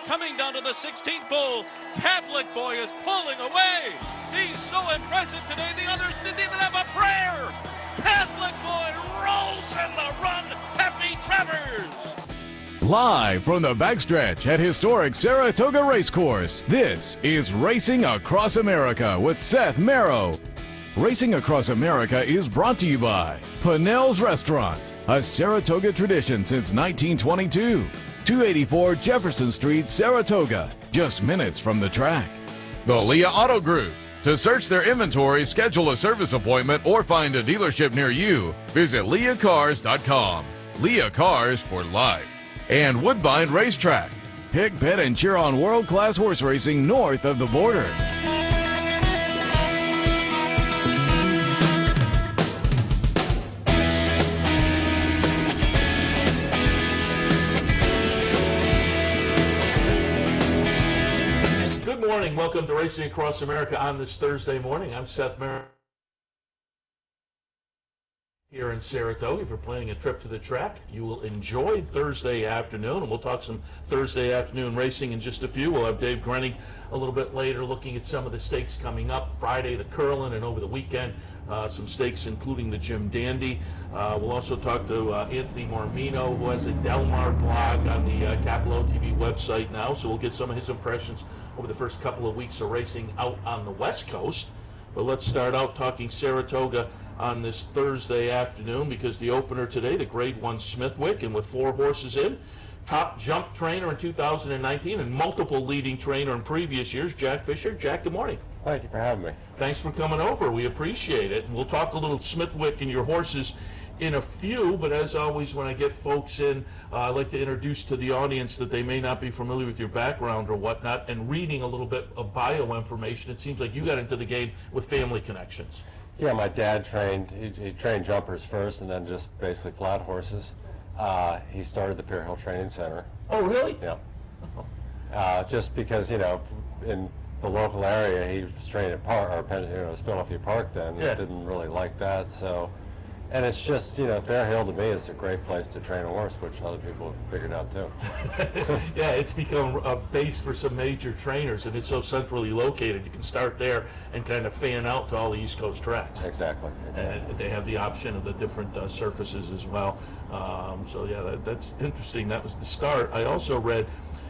coming down to the 16th bull. Catholic Boy is pulling away. He's so impressive today, the others didn't even have a prayer. Catholic Boy rolls in the run. Happy Travers. Live from the backstretch at historic Saratoga Racecourse, this is Racing Across America with Seth Merrow. Racing Across America is brought to you by Pinnell's Restaurant, a Saratoga tradition since 1922. 284 Jefferson Street, Saratoga, just minutes from the track. The Leah Auto Group. To search their inventory, schedule a service appointment, or find a dealership near you, visit leahcars.com. Leah Cars for life. And Woodbine Racetrack. Pick, bet, and cheer on world-class horse racing north of the border. Good morning. Welcome to Racing Across America on this Thursday morning. I'm Seth Merrow here in Saratoga. If you're planning a trip to the track, you will enjoy Thursday afternoon, and we'll talk some Thursday afternoon racing in just a few. We'll have Dave Grenning a little bit later looking at some of the stakes coming up. Friday, the Curlin, and over the weekend, some stakes including the Jim Dandy. We'll also talk to Anthony Mormino, who has a Del Mar blog on the Capital OTV website now, so we'll get some of his impressions over the first couple of weeks of racing out on the West Coast. But let's start out talking Saratoga on this Thursday afternoon, because the opener today, the Grade 1 Smithwick, and with 4 horses in, top jump trainer in 2019 and multiple leading trainer in previous years, Jack Fisher. Jack, good morning. Thank you for having me. Thanks for coming over. We appreciate it. And we'll talk a little Smithwick and your horses in a few, but as always, when I get folks in, I like to introduce to the audience that they may not be familiar with your background or whatnot, and reading a little bit of bio information. It seems like you got into the game with family connections. Yeah, my dad trained, he trained jumpers first and then just basically flat horses. He started the Pier Hill Training Center. Oh, really? Yeah. Just because, you know, in the local area, he was trained at Philadelphia Park then. Yeah. He didn't really like that, so. And it's just, you know, Fair Hill to me is a great place to train a horse, which other people have figured out too. Yeah, it's become a base for some major trainers, and it's so centrally located. You can start there and kind of fan out to all the East Coast tracks. Exactly. And they have the option of the different surfaces as well. So yeah, that's interesting. That was the start. I also read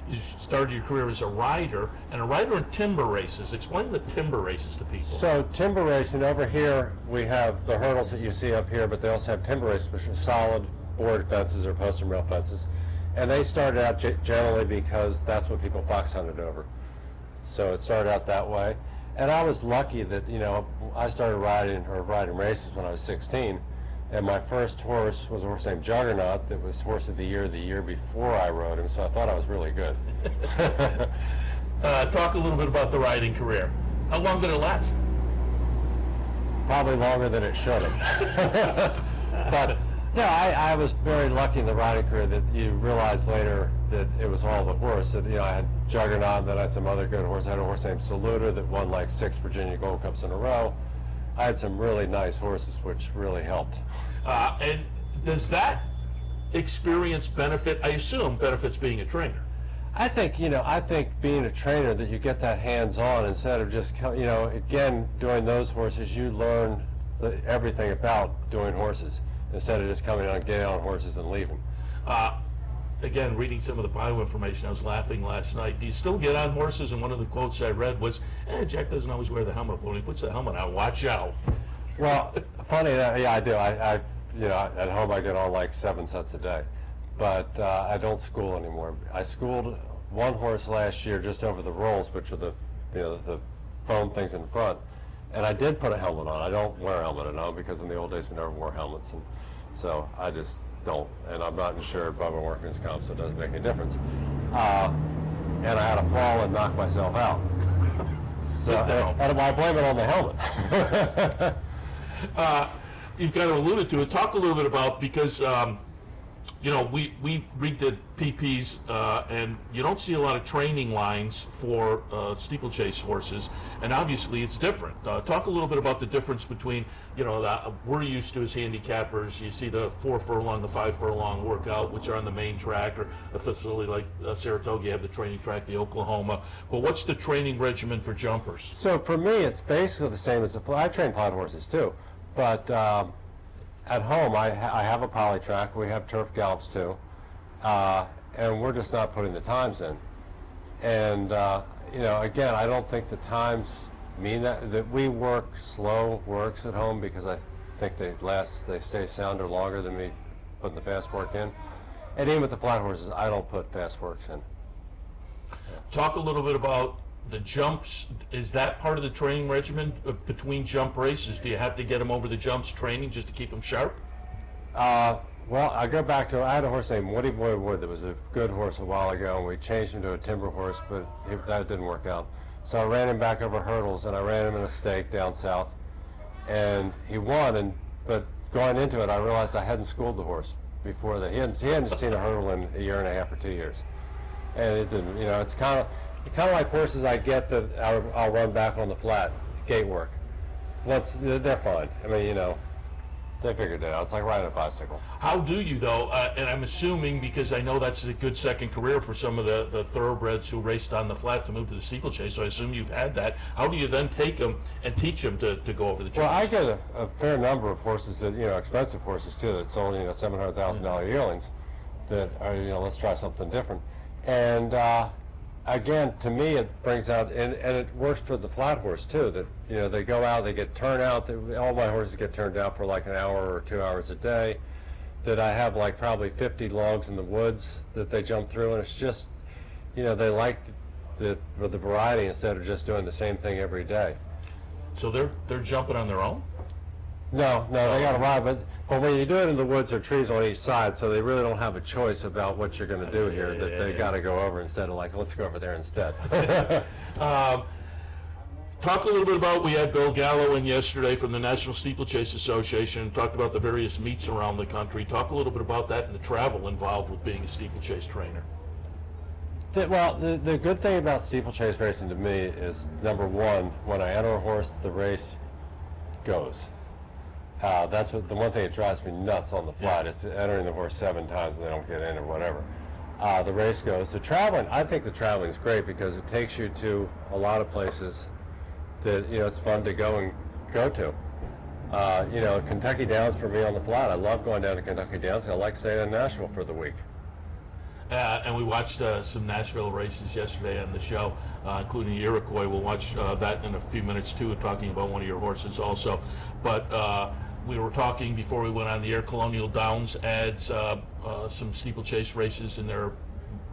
you started your career as a rider, and a rider in timber races. Explain the timber races to people. So timber racing, over here we have the hurdles that you see up here, but they also have timber races, which are solid board fences or post and rail fences. And they started out generally because that's what people fox hunted over. So it started out that way. And I was lucky that, you know, I started riding races when I was 16. And my first horse was a horse named Juggernaut that was Horse of the year before I rode him, so I thought I was really good. Talk a little bit about the riding career. How long did it last? Probably longer than it should have. But yeah, I was very lucky in the riding career that you realize later that it was all the horse. That, you know, I had Juggernaut, and then I had some other good horses. I had a horse named Saluda that won like 6 Virginia Gold Cups in a row. I had some really nice horses, which really helped. And does that experience benefit, I assume, benefits being a trainer? I think, you know, being a trainer that you get that hands-on instead of just, you know, again, doing those horses, you learn everything about doing horses instead of just coming on, getting on horses and leaving. Again, reading some of the bio information, I was laughing last night. Do you still get on horses? And one of the quotes I read was, Jack doesn't always wear the helmet, but when he puts the helmet on, watch out. Well, funny, yeah, I do. I you know, at home I get on like 7 sets a day, but I don't school anymore. I schooled one horse last year just over the rolls, which are the, you know, the foam things in front, and I did put a helmet on. I don't wear a helmet at home because in the old days we never wore helmets, and so I just don't. And I'm not insured by my workman's comp, so it doesn't make any difference. And I had a fall and knocked myself out. So, and I blame it on the helmet. You've kind of alluded to it. Talk a little bit about, because You know, we redid PPs, and you don't see a lot of training lines for steeplechase horses, and obviously it's different. Talk a little bit about the difference between, you know, we're used to as handicappers. You see the 4 furlong, the 5 furlong workout, which are on the main track, or a facility like Saratoga, you have the training track, the Oklahoma. But what's the training regimen for jumpers? So for me, it's basically the same as I train plot horses too, but at home I have a poly track. We have turf gallops too, and we're just not putting the times in. And you know, again, I don't think the times mean that we work slow works at home, because I think they stay sounder longer than me putting the fast work in. And even with the flat horses, I don't put fast works in. Talk a little bit about the jumps. Is that part of the training regimen between jump races? Do you have to get them over the jumps training just to keep them sharp? Well, I go back to, I had a horse named Woody Boy Wood that was a good horse a while ago, and we changed him to a timber horse, but that didn't work out. So I ran him back over hurdles, and I ran him in a stake down south, and he won. But going into it, I realized I hadn't schooled the horse before that. He hadn't seen a hurdle in a year and a half or 2 years, and it didn't. You know, it's kind of like horses I get that I'll run back on the flat gate work. Once they're fine. I mean, you know, they figured it out. It's like riding a bicycle. How do you, though, and I'm assuming, because I know that's a good second career for some of the thoroughbreds who raced on the flat to move to the steeplechase, so I assume you've had that. How do you then take them and teach them to go over the jumps? Well, I get a fair number of horses that, you know, expensive horses too, that sold, you know, $700,000 yearlings that are, you know, let's try something different. And again, to me, it brings out, and it works for the flat horse too, that, you know, they go out, they get turned out. All my horses get turned out for like an hour or 2 hours a day. That I have like probably 50 logs in the woods that they jump through, and it's just, you know, they like the variety instead of just doing the same thing every day. So they're jumping on their own? No, they got to ride, but when you do it in the woods, there are trees on each side, so they really don't have a choice about what you're going to do here. They got to go over instead of like, let's go over there instead. Talk a little bit about, we had Bill Gallo in yesterday from the National Steeplechase Association, talked about the various meets around the country. Talk a little bit about that and the travel involved with being a steeplechase trainer. Well, the good thing about steeplechase racing to me is, number one, when I enter a horse, the race goes. That's the one thing that drives me nuts on the flat. It's entering the horse 7 times and they don't get in or whatever. The race goes. The traveling, I think the traveling is great because it takes you to a lot of places that, you know, it's fun to go to. You know, Kentucky Downs for me on the flat. I love going down to Kentucky Downs. I like staying in Nashville for the week. And we watched some Nashville races yesterday on the show, including the Iroquois. We'll watch that in a few minutes too, talking about one of your horses also. But we were talking before we went on the air, Colonial Downs adds some steeplechase races in their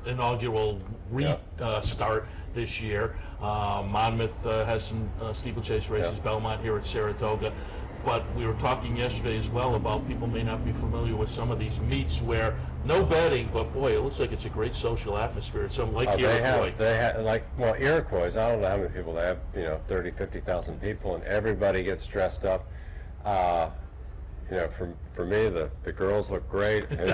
inaugural restart this year. Monmouth has some steeplechase races, Belmont here at Saratoga. But we were talking yesterday as well about people may not be familiar with some of these meets where no betting, but boy, it looks like it's a great social atmosphere. It's something like Iroquois. They have, like, well, Iroquois, I don't know how many people they have, you know, 30, 50,000 people, and everybody gets dressed up. You know, for me, the girls look great. I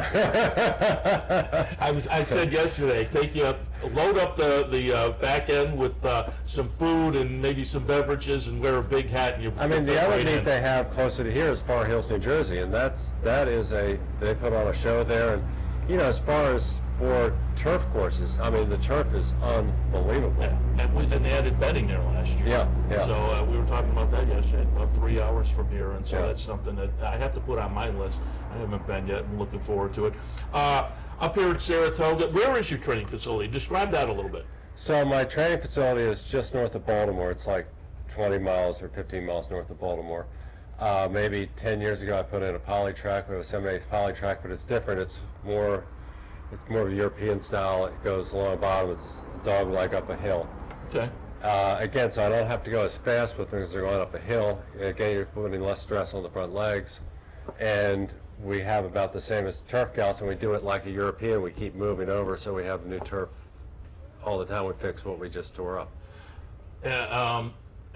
said yesterday, load up the back end with some food and maybe some beverages and wear a big hat. And I mean, the other meet they have closer to here is Far Hills, New Jersey, and they put on a show there. And, you know, as far as for turf courses, I mean, the turf is unbelievable. Yeah. And they added betting there last year. Yeah. So we were talking about that yesterday, about 3 hours from here, and so that's something that I have to put on my list. I haven't been yet. I'm looking forward to it. Up here at Saratoga, where is your training facility? Describe that a little bit. So my training facility is just north of Baltimore. It's like 20 miles or 15 miles north of Baltimore. Maybe 10 years ago I put in a poly track. We have a 7/8 poly track, but it's different. It's more of a European style. It goes along the bottom. It's a dog leg up a hill. Okay. Again, so I don't have to go as fast with things that are going up a hill. Again, you're putting less stress on the front legs. And we have about the same as turf gallops, and we do it like a European. We keep moving over, so we have new turf all the time. We fix what we just tore up.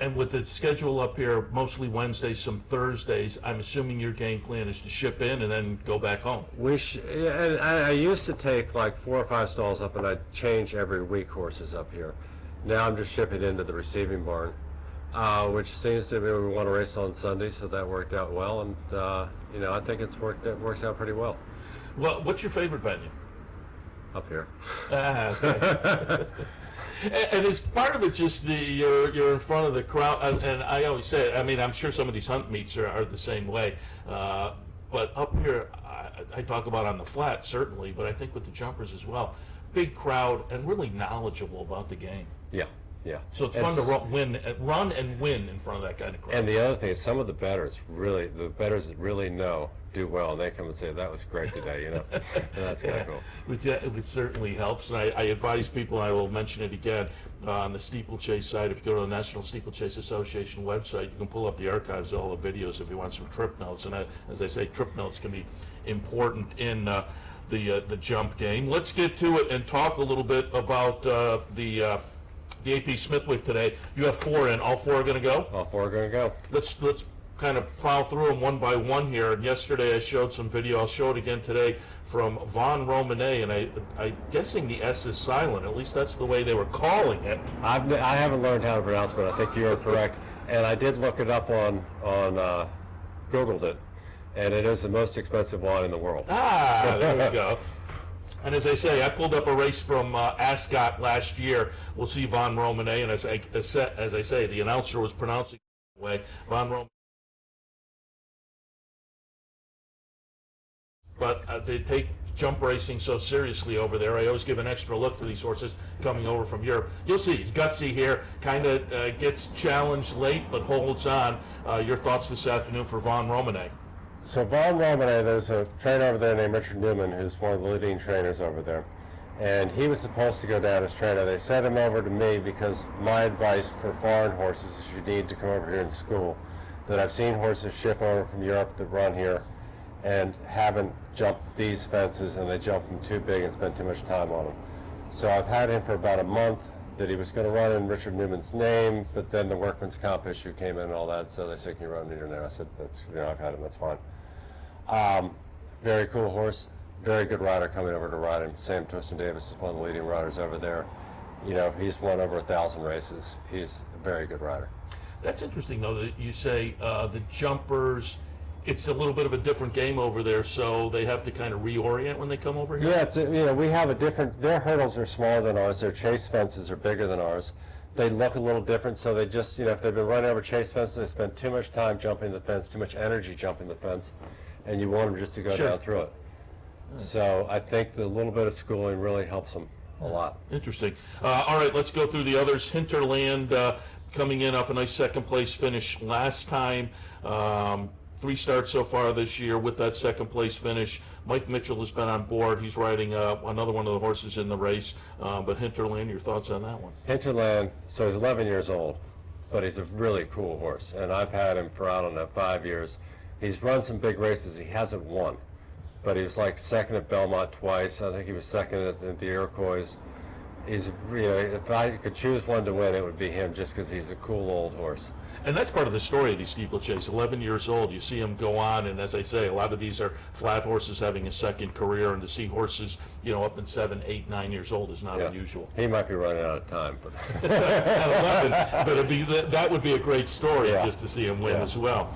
And with the schedule up here, mostly Wednesdays, some Thursdays, I'm assuming your game plan is to ship in and then go back home. And I used to take like 4 or 5 stalls up, and I'd change every week horses up here. Now I'm just shipping into the receiving barn, which seems to be we want to race on Sunday, so that worked out well, and I think it works out pretty well. Well, what's your favorite venue? Up here. Okay. And is part of it just you're in front of the crowd, and I always say it, I mean, I'm sure some of these hunt meets are the same way, but up here, I talk about on the flat, certainly, but I think with the jumpers as well, big crowd and really knowledgeable about the game. Yeah, yeah. So it's fun to run and win in front of that kind of crowd. And the other thing is some of the bettors that really know, do well, and they come and say, that was great today, And that's kind of cool. Which certainly helps, and I advise people, and I will mention it again, on the steeplechase side, if you go to the National Steeplechase Association website, you can pull up the archives of all the videos if you want some trip notes, and as I say, trip notes can be important in the jump game. Let's get to it and talk a little bit about the AP Smithwick today. You have 4 in. All 4 are going to go? All 4 are going to go. Let's kind of plow through them one by one here. And yesterday I showed some video. I'll show it again today from Von Romanet, and I'm guessing the S is silent. At least that's the way they were calling it. I haven't learned how to pronounce it, but I think you're correct. And I did look it up on Googled it, and it is the most expensive wine in the world. Ah, there we go. And as I say, I pulled up a race from Ascot last year. We'll see Von Romanet, and as I say, the announcer was pronouncing it the way. Von Romanet. But they take jump racing so seriously over there. I always give an extra look to these horses coming over from Europe. You'll see, he's gutsy here, kind of gets challenged late, but holds on. Your thoughts this afternoon for Von Romanet? So Von Romanet, there's a trainer over there named Richard Newman, who's one of the leading trainers over there. And he was supposed to go down as trainer. They sent him over to me because my advice for foreign horses is you need to come over here in school. That I've seen horses ship over from Europe that run here and haven't jumped these fences, and they jump them too big and spend too much time on them. So I've had him for about a month, that he was going to run in Richard Newman's name, but then the workman's comp issue came in and all that, so they said, can you run in your name? I said, I've had him, that's fine. Very cool horse, very good rider coming over to ride him. Sam Twiston-Davis is one of the leading riders over there. He's won over 1,000 races. He's a very good rider. That's interesting, though, that you say the jumpers, it's a little bit of a different game over there, so they have to kind of reorient when they come over here? Yeah, we have a different, their hurdles are smaller than ours, their chase fences are bigger than ours. They look a little different, so they just, if they've been running over chase fences, they spend too much time jumping the fence, too much energy jumping the fence, and you want them just to go down through it. So I think the little bit of schooling really helps them a lot. Interesting. All right, let's go through the others. Hinterland coming in off a nice second place finish last time. 3 starts so far this year with that second place finish. Mike Mitchell has been on board. He's riding another one of the horses in the race. But Hinterland, your thoughts on that one? Hinterland, so he's 11 years old, but he's a really cool horse. And I've had him for, 5 years. He's run some big races. He hasn't won. But he was like second at Belmont twice. I think he was second at the Iroquois. He's, if I could choose one to win, it would be him, just because he's a cool old horse. And that's part of the story of these steeplechase. 11 years old, you see him go on, and as I say, a lot of these are flat horses having a second career, and to see horses, up in 7, 8, 9 years old is not unusual. He might be running out of time, but at 11, but that would be a great story just to see him win as well.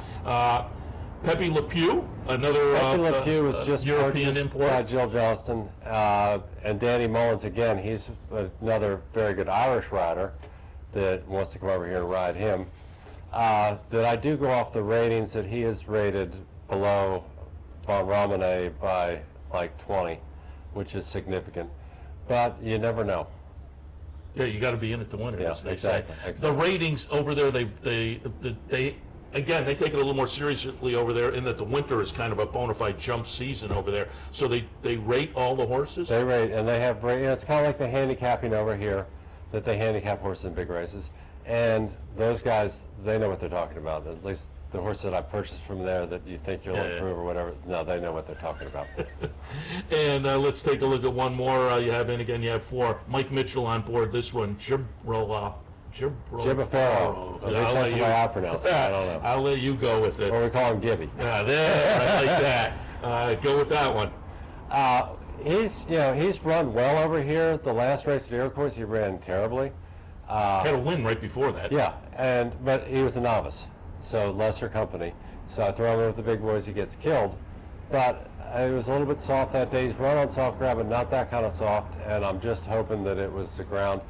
Pepe Le Pew, another Le Pew was just European import. By Jill Johnston, and Danny Mullins again. He's another very good Irish rider that wants to come over here and ride him. That I do go off the ratings that he is rated below Von Romanet by like 20, which is significant. But you never know. Yeah, you got to be in it to win it, as they say. Exactly. The ratings over there, they again, they take it a little more seriously over there in that the winter is kind of a bona fide jump season over there. So they rate all the horses? They rate, and they have, it's kind of like the handicapping over here, that they handicap horses in big races. And those guys, they know what they're talking about. At least the horse that I purchased from there that you think you'll improve or whatever, no, they know what they're talking about. And let's take a look at one more. You have 4. Mike Mitchell on board this one, Gibbafaro. At least that's the way I pronounce it. I don't know. I'll let you go with it. Or we call him Gibby. Yeah, there, I like that. Go with that one. He's run well over here. The last race at Acrooss, he ran terribly. Had a win right before that. Yeah, but he was a novice, so lesser company. So I throw him in with the big boys, he gets killed. But it was a little bit soft that day. He's run on soft ground, but not that kind of soft. And I'm just hoping that it was the ground.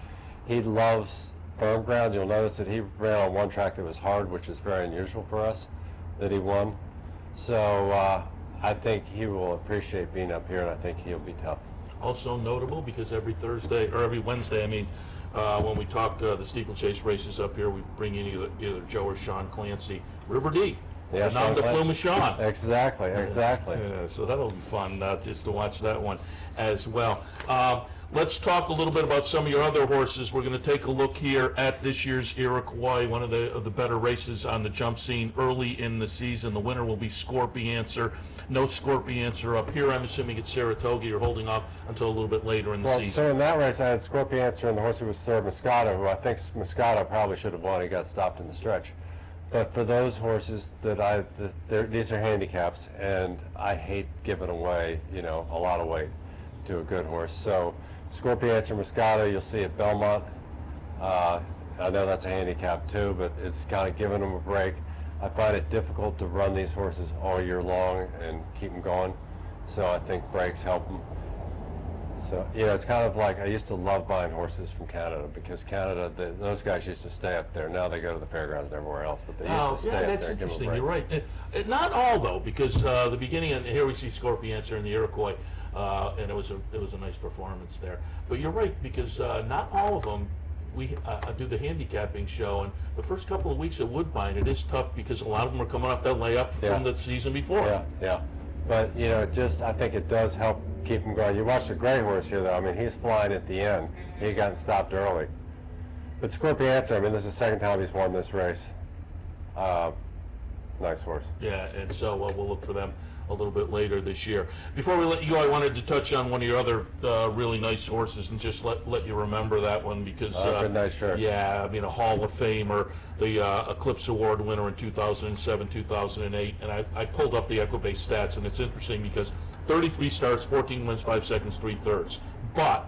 He loves firm ground. You'll notice that he ran on one track that was hard, which is very unusual for us, that he won. So I think he will appreciate being up here, and I think he'll be tough. Also notable because every Wednesday, when we talk the steeplechase races up here, we bring in either Joe or Sean Clancy. River D. Yeah, Nom de plume Sean. Exactly. Yeah, so that'll be fun just to watch that one as well. Let's talk a little bit about some of your other horses. We're going to take a look here at this year's Iroquois, one of the better races on the jump scene early in the season. The winner will be Scorpiancer. No Scorpiancer up here. I'm assuming it's Saratoga. You're holding off until a little bit later in the season. So in that race, I had Scorpiancer and the horse who was third, Moscato, who I think Moscato probably should have won. He got stopped in the stretch. But for those horses these are handicaps, and I hate giving away, a lot of weight to a good horse. So Scorpiancer Moscato, you'll see at Belmont. I know that's a handicap too, but it's kind of giving them a break. I find it difficult to run these horses all year long and keep them going. So I think breaks help them. So, it's kind of like I used to love buying horses from Canada because Canada, those guys used to stay up there. Now they go to the fairgrounds and everywhere else, but they used to stay up there and give them a break. You're right. Not all, though, because the beginning, and here we see Scorpiancer and the Iroquois, and it was a nice performance there. But you're right, because not all of them, we do the handicapping show, and the first couple of weeks at Woodbine, it is tough because a lot of them are coming off that layup from the season before. Yeah. But, I think it does help keep him going. You watch the gray horse here, though. I mean, he's flying at the end. He got stopped early. But Scorpiancer, this is the second time he's won this race. Nice horse. Yeah, and so we'll look for them a little bit later this year. Before we let you go, I wanted to touch on one of your other really nice horses and just let you remember that one because good night, sure. Yeah, a Hall of Famer, the Eclipse Award winner in 2007, 2008, and I pulled up the Equibase stats, and it's interesting because 33 starts, 14 wins, 5 seconds, 3/3. But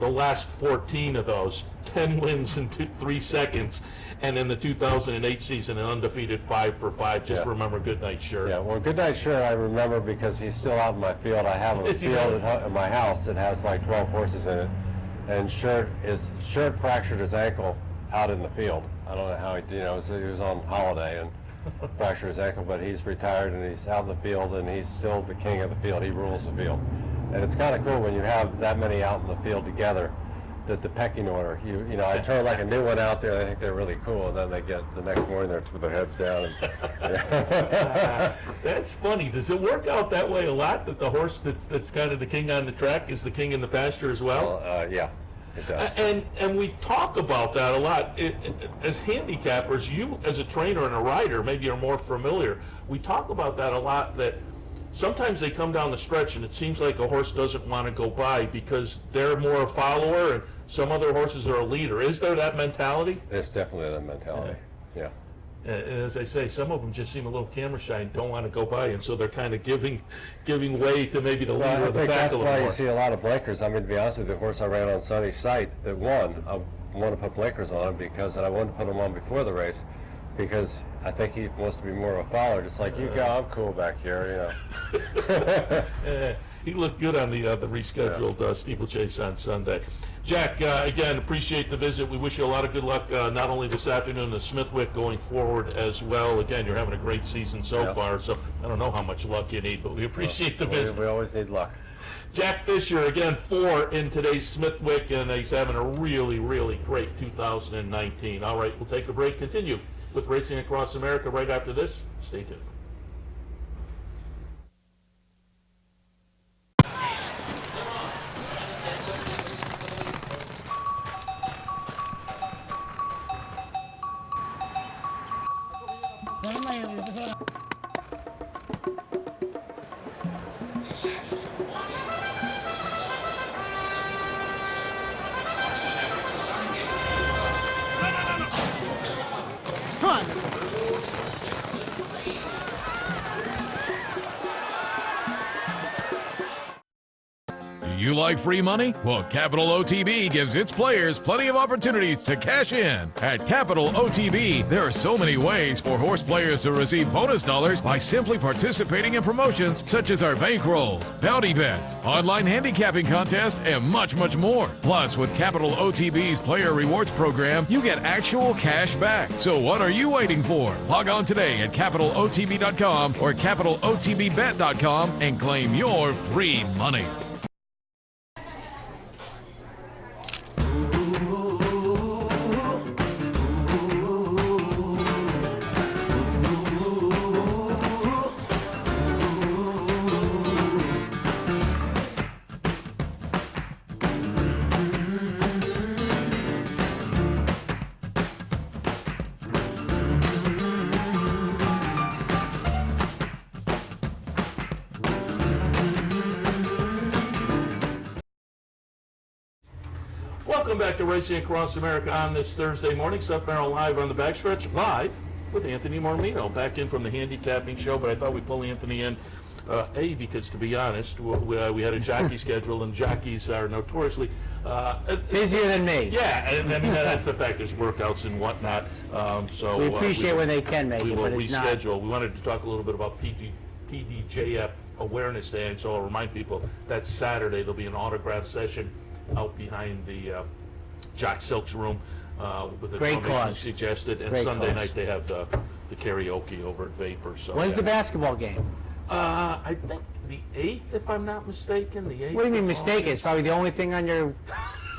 the last 14 of those, 10 wins in 3 seconds, and in the 2008 season, an undefeated 5 for 5. Just remember Goodnight Shirt. Yeah, well, Goodnight Shirt I remember because he's still out in my field. I have a field at my house that has like 12 horses in it, and Shirt fractured his ankle out in the field. I don't know how he was on holiday and fractured his ankle, but he's retired and he's out in the field and he's still the king of the field. He rules the field, and it's kind of cool when you have that many out in the field together. That the pecking order, I turn like a new one out there. I think they're really cool, and then they get the next morning they're with their heads down. That's funny. Does it work out that way a lot? That the horse that's kind of the king on the track is the king in the pasture as well? Yeah, it does. And we talk about that a lot. As handicappers, you as a trainer and a rider maybe are more familiar. We talk about that a lot. That sometimes they come down the stretch and it seems like a horse doesn't want to go by because they're more a follower and some other horses are a leader. Is there that mentality? There's definitely that mentality, yeah. And as I say, some of them just seem a little camera shy and don't want to go by, and so they're kind of giving way to maybe the leader of the pack a little more. That's why you see a lot of blinkers. To be honest with you, the horse I ran on Sunny Sight that won, I want to put blinkers on him because I wanted to put them on before the race because I think he wants to be more of a follower, just like you go. I'm cool back here, He looked good on the rescheduled steeplechase on Sunday. Jack, again, appreciate the visit. We wish you a lot of good luck, not only this afternoon, the Smithwick going forward as well. Again, you're having a great season so far, so I don't know how much luck you need, but we appreciate the visit. We always need luck. Jack Fisher, again, 4 in today's Smithwick, and he's having a really, really great 2019. All right, we'll take a break, continue with Racing Across America right after this. Stay tuned. like free money? Well, Capital OTB gives its players plenty of opportunities to cash in. At Capital OTB, there are so many ways for horse players to receive bonus dollars by simply participating in promotions such as our bankrolls, bounty bets, online handicapping contests, and much, much more. Plus, with Capital OTB's Player Rewards program, you get actual cash back. So what are you waiting for? Log on today at CapitalOTB.com or CapitalOTBBet.com and claim your free money. Welcome back to Racing Across America on this Thursday morning. Seth Merrow live on the backstretch, live with Anthony Mormino, back in from the handicapping show, but I thought we'd pull Anthony in, because to be honest, we had a jockey schedule, and jockeys are notoriously busier than me. Yeah, and I mean, that's the fact. There's workouts and whatnot. So we appreciate when they can make it, but it's not. We will reschedule. We wanted to talk a little bit about PDJF Awareness Day, and so I'll remind people that Saturday there'll be an autograph session out behind the Jock Silk's room with a great cause suggested, and great Sunday cause. night they have the karaoke over at Vapor. So when's the basketball game? I think the 8th, if I'm not mistaken. The 8th. What do you mean mistaken? It's probably the only thing on your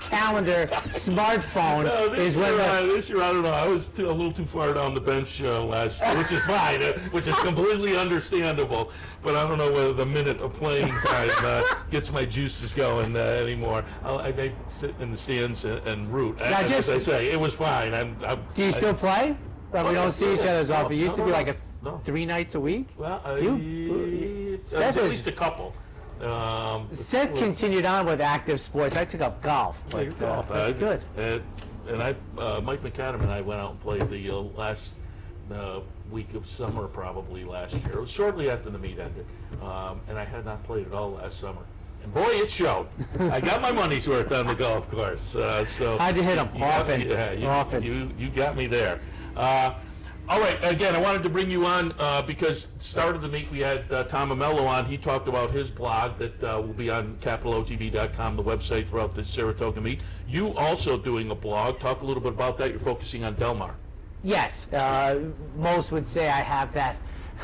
calendar, smartphone, is when this year, I don't know. I was a little too far down the bench last year, which is fine, which is completely understandable. But I don't know whether the minute of playing time gets my juices going anymore. I may sit in the stands and root. As I say, it was fine. Do you still play? But we don't see each other as often. It used to be like 3 nights a week. Well, at least a couple. Seth continued on with active sports. I took up golf, but that's good. And Mike McAdam and I went out and played the last week of summer, probably last year. It was shortly after the meet ended, and I had not played at all last summer. And boy, it showed. I got my money's worth on the golf course. So how'd you hit them? Often. You got me there. All right, again, I wanted to bring you on because start of the meet we had Tom Amello on. He talked about his blog that will be on CapitalOTB.com, the website throughout the Saratoga meet. You also doing a blog. Talk a little bit about that. You're focusing on Del Mar. Yes, most would say I have that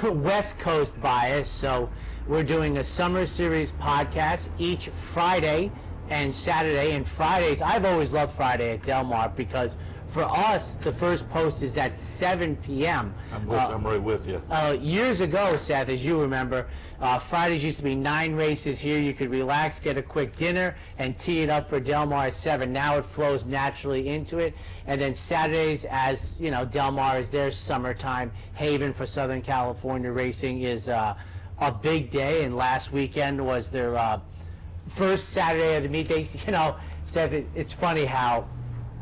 West Coast bias, so we're doing a Summer Series podcast each Friday and Saturday. And Fridays, I've always loved Friday at Del Mar because for us, the first post is at 7 p.m. I'm right with you. Years ago, Seth, as you remember, Fridays used to be 9 races here. You could relax, get a quick dinner, and tee it up for Del Mar at 7. Now it flows naturally into it. And then Saturdays, as you know, Del Mar is their summertime haven for Southern California racing, is a big day. And last weekend was their first Saturday of the meet. They, Seth, it's funny how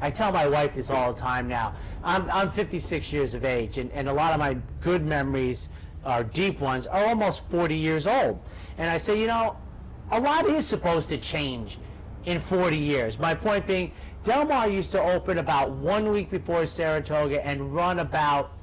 I tell my wife this all the time now. I'm 56 years of age, and a lot of my good memories, our deep ones, are almost 40 years old. And I say, a lot is supposed to change in 40 years. My point being, Del Mar used to open about 1 week before Saratoga and run about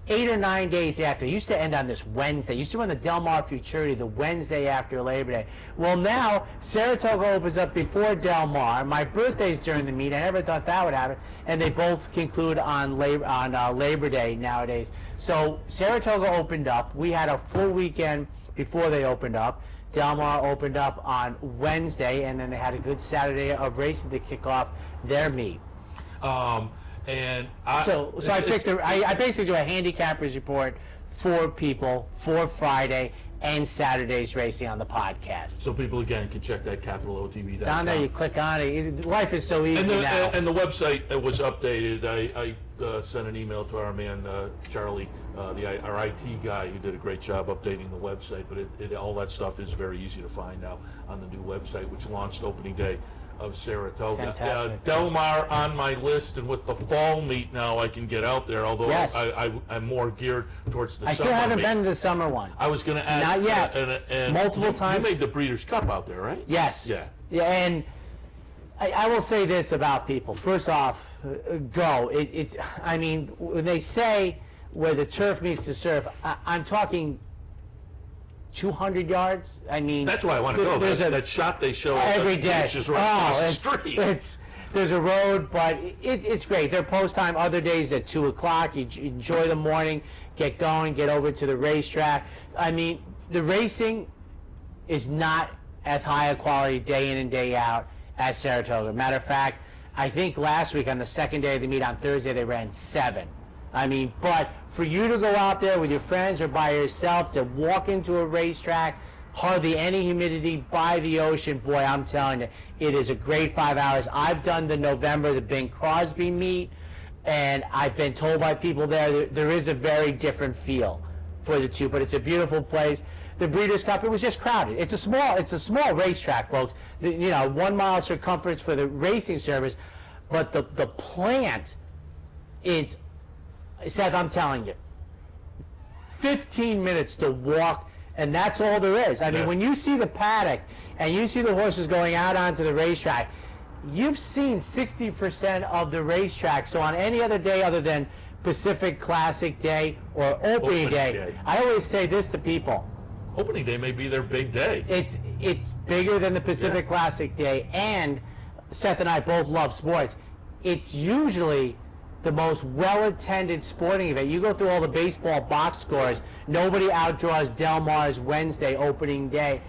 8 or 9 days after. It used to end on this Wednesday. It used to run the Del Mar Futurity the Wednesday after Labor Day. Well, now Saratoga opens up before Del Mar. My birthday's during the meet. I never thought that would happen. And they both conclude on Labor Day nowadays. So Saratoga opened up. We had a full weekend before they opened up. Del Mar opened up on Wednesday, and then they had a good Saturday of racing to kick off their meet. And so I basically do a handicappers report for people for Friday and Saturday's racing on the podcast. So people, again, can check that CapitalOTB.com. It's on there, you click on it. Life is so easy now. And the website was updated. I sent an email to our man, Charlie, our IT guy, who did a great job updating the website, but all that stuff is very easy to find now on the new website, which launched opening day of Saratoga. Fantastic. Del Mar on my list, and with the fall meet now I can get out there, although yes. I'm more geared towards the summer I still haven't meet. been to the summer one. I was going to ask. Not yet. And multiple times. You made the Breeders' Cup out there, right? Yes. Yeah. Yeah, and I will say this about people. First off, go. I mean, when they say where the turf meets the surf, I'm talking 200 yards. I mean, That's why I want to go. That shot they show every day. Is right across the street. There's a road, but it's great. Their post time other days at 2 o'clock. You enjoy the morning, get going, get over to the racetrack. I mean, the racing is not as high a quality day in and day out as Saratoga. Matter of fact, I think last week on the second day of the meet on Thursday they ran 7. I mean, but for you to go out there with your friends or by yourself to walk into a racetrack, hardly any humidity, by the ocean, boy, I'm telling you, it is a great 5 hours. I've done the November, the Bing Crosby meet, and I've been told by people there is a very different feel for the two, but it's a beautiful place. The Breeders' Cup, it was just crowded. It's a small racetrack, folks. 1 mile circumference for the racing service, but the plant is, Seth, I'm telling you, 15 minutes to walk, and that's all there is. I mean, when you see the paddock and you see the horses going out onto the racetrack, you've seen 60% of the racetrack. So on any other day other than Pacific Classic Day or opening day, I always say this to people. Opening day may be their big day. It's bigger than the Pacific Classic Day, and Seth and I both love sports. It's usually the most well-attended sporting event. You go through all the baseball box scores, nobody outdraws Del Mar's Wednesday opening day.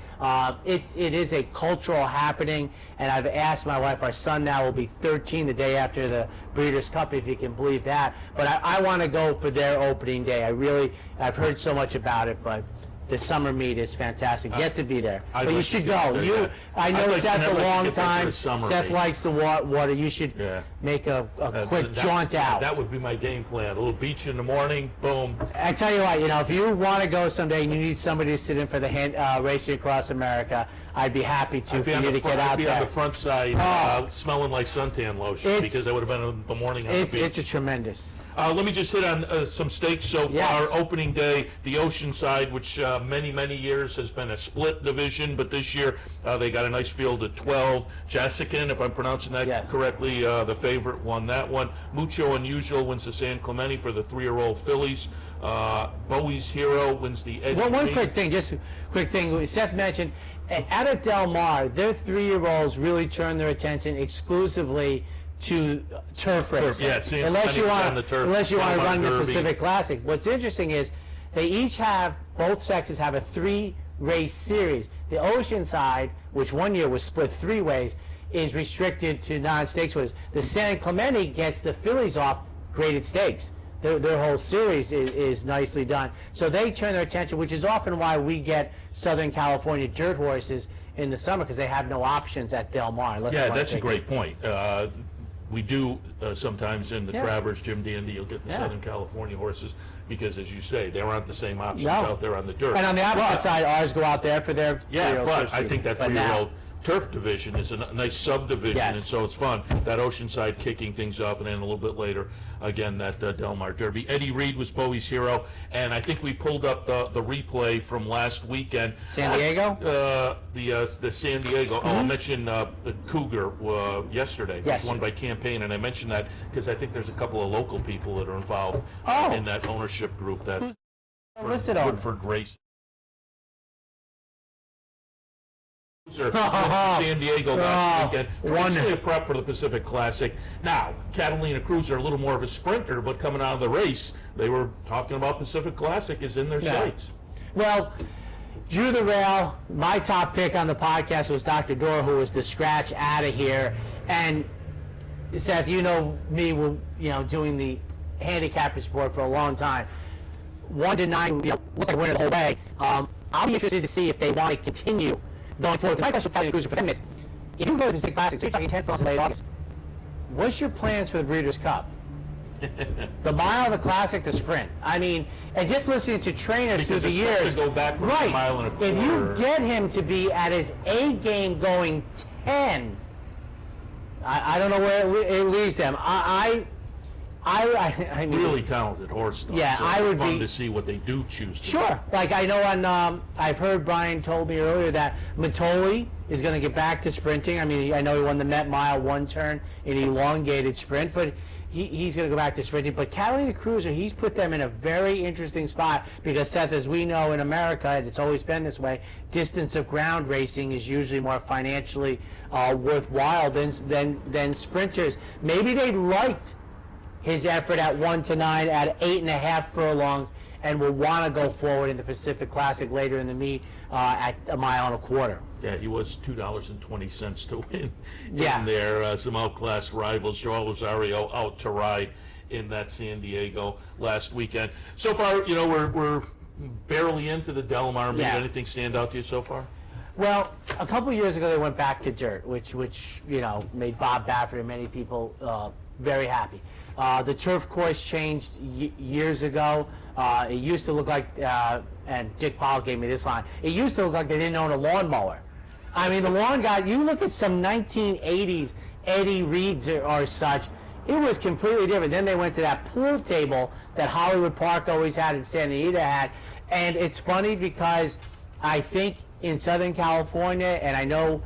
It is a cultural happening, and I've asked my wife, our son now will be 13 the day after the Breeders' Cup, if you can believe that. But I want to go for their opening day. I've heard so much about it, but the summer meet is fantastic. Yet to be there. But you should go. I know Seth a long time. Seth likes the water. You should make a quick jaunt out. That would be my game plan. A little beach in the morning, boom. I tell you what, if you want to go someday and you need somebody to sit in for the Racing Across America, I'd be happy to for you to get out there. I'd be on the front side smelling like suntan lotion because that would have been in the morning on the beach. It's a tremendous. Let me just hit on some stakes so far. Opening day, the Oceanside, which many years has been a split division, but this year they got a nice field of 12. Jessican, if I'm pronouncing that correctly, the favorite, won that one. Mucho Unusual wins the San Clemente for the 3-year-old fillies. Bowie's Hero wins the Eddie Reed. One quick thing, just a quick thing. Seth mentioned, out of Del Mar, their 3-year-olds really turn their attention exclusively to turf racing. Unless you want to run the Pacific Classic. What's interesting is both sexes have a 3-race series. The Oceanside, which one year was split 3 ways, is restricted to non-stakes horses. The San Clemente gets the fillies off graded stakes. Their whole series is nicely done. So they turn their attention, which is often why we get Southern California dirt horses in the summer, because they have no options at Del Mar. That's a great point. We do sometimes in the Travers, Jim Dandy, you'll get the Southern California horses because, as you say, there aren't the same options out there on the dirt. And on the opposite side, ours go out there for their 3-year-old but I think that 3-year-old turf division is a nice subdivision, and so it's fun. That Oceanside kicking things off, and then a little bit later, again, that Del Mar Derby. Eddie Reed was Bowie's Hero, and I think we pulled up the replay from last weekend. San Diego? The San Diego. I mentioned the Cougar yesterday. It was won by Campaign, and I mentioned that because I think there's a couple of local people that are involved in that ownership group that listed on Woodford Racing. San Diego last weekend. Traditionally a prep for the Pacific Classic. Now, Catalina Cruiser, a little more of a sprinter, but coming out of the race, they were talking about Pacific Classic is in their sights. Well, Drew the Rail, my top pick on the podcast was Dr. Dora, who was the scratch out of here. And Seth, you know me, doing the handicap sport for a long time. 1 to 9, look like winner the whole way. I'll be interested to see if they want to continue going forward. My question for Cruiser for them is, if you go to the Pacific Classic, so you're talking 10 in late August, what's your plans for the Breeders' Cup? The mile, the Classic, the sprint. I mean, and just listening to trainers through the years, go back from a mile and a quarter. If you get him to be at his A game going 10, I don't know where it leaves them. I I mean, Really talented horse, though. Yeah, so I it's would fun be- to see what they do choose to Sure. Like I know I've heard Brian told me earlier that Matoli is going to get back to sprinting. I mean, I know he won the Met Mile one turn in elongated sprint, but he's going to go back to sprinting. But Catalina Cruiser, he's put them in a very interesting spot because, Seth, as we know in America, and it's always been this way, distance of ground racing is usually more financially worthwhile than sprinters. Maybe they liked his effort at 1-9 at 8.5 furlongs and will want to go forward in the Pacific Classic later in the meet at 1.25 miles. Yeah, he was $2.20 to win Yeah. in there. Some outclassed rivals, Joel Rosario out to ride in that San Diego last weekend. So far, you know, we're barely into the Del Mar meet. Yeah. Anything stand out to you so far? Well, a couple years ago they went back to dirt, which you know made Bob Baffert and many people very happy. The turf course changed years ago. It used to look like, and Dick Powell gave me this line, it used to look like they didn't own a lawnmower. I mean, the lawn guy, you look at some 1980s Eddie Reeds or such, it was completely different. Then they went to that pool table that Hollywood Park always had and Santa Anita had. And it's funny because I think in Southern California, and I know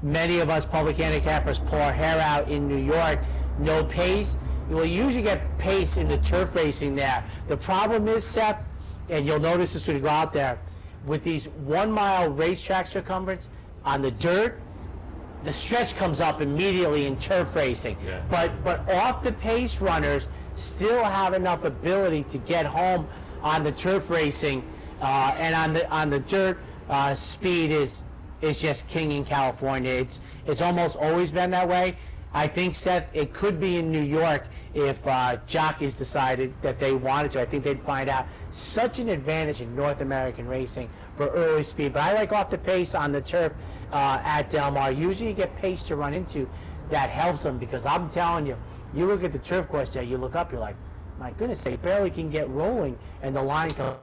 many of us public handicappers pull our hair out in New York, no pace. You will usually get pace in the turf racing there. The problem is, Seth, and you'll notice this when you go out there, with these 1 mile racetrack circumference on the dirt, the stretch comes up immediately in turf racing. Yeah. But off the pace runners still have enough ability to get home on the turf racing, and on the dirt, speed is just king in California. It's almost always been that way. I think, Seth, it could be in New York if jockeys decided that they wanted to. I think they'd find out such an advantage in North American racing for early speed. But I like off the pace on the turf at Del Mar. Usually you get pace to run into. That helps them because I'm telling you, you look at the turf course there, you look up, you're like, my goodness, they barely can get rolling, and the line comes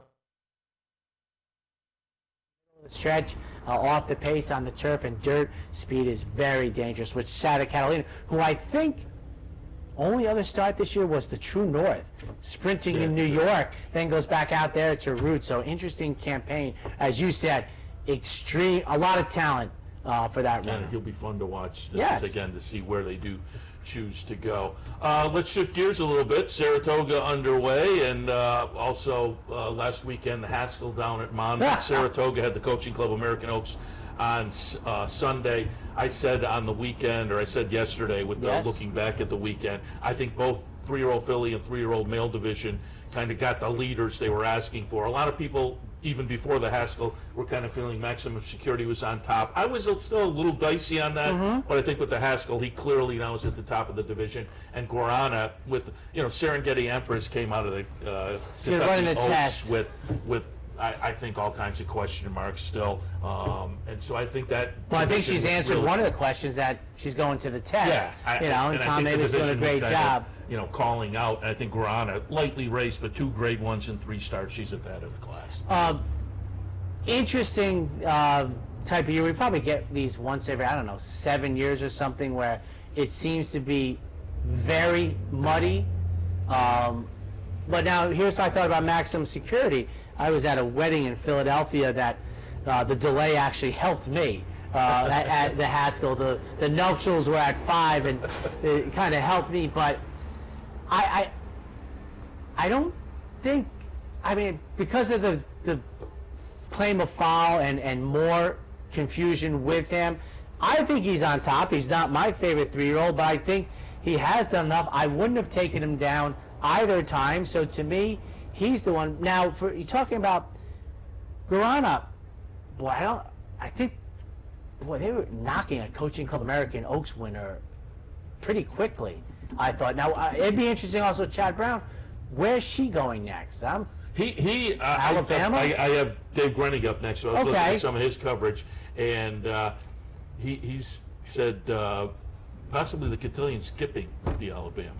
stretch off the pace on the turf and dirt speed is very dangerous, which Santa Catalina, who I think only other start this year was the True North, sprinting in New York, then goes back out there to roots. So interesting campaign, as you said, extreme, a lot of talent for that run. And he'll be fun to watch Yes. again to see where they do choose to go. Let's shift gears a little bit. Saratoga underway, and also last weekend the Haskell down at Monmouth. Saratoga had the Coaching Club American Oaks on Sunday. I said on the weekend, or I said yesterday, with looking back at the weekend, I think both 3-year-old filly and 3-year-old male division kind of got the leaders they were asking for. A lot of people, even before the Haskell, were kind of feeling Maximum Security was on top. I was still a little dicey on that, but I think with the Haskell, he clearly now is at the top of the division. And Guarana, with, you know, Serengeti Empress came out of the running the Oaks test with I think all kinds of question marks still, and so I think that. Well, I think division she's was answered really, one of the questions that she's going to the test. Yeah, you know, and I Tom think the Davis doing a division great was kind of, job. you know, calling out. And I think Guarana, lightly raced, but 2 grade 1s and 3 starts. She's at the head of the class. Interesting type of year. We probably get these once every, I don't know, 7 years or something, where it seems to be very muddy. But now, here's what I thought about Maximum Security. I was at a wedding in Philadelphia that the delay actually helped me at the Haskell. The nuptials were at 5, and it kind of helped me. But I don't think, I mean, because of the claim of foul and more confusion with him, I think he's on top. He's not my favorite 3-year-old, but I think he has done enough. I wouldn't have taken him down either time. So to me, he's the one. Now, for you talking about Guarana, boy, I think they were knocking a Coaching Club American Oaks winner pretty quickly, I thought. Now, it'd be interesting also, Chad Brown, where's she going next? Alabama? I have Dave Grenig up next, so I was looking Okay. at some of his coverage, and he's said possibly the cotillion skipping the Alabama.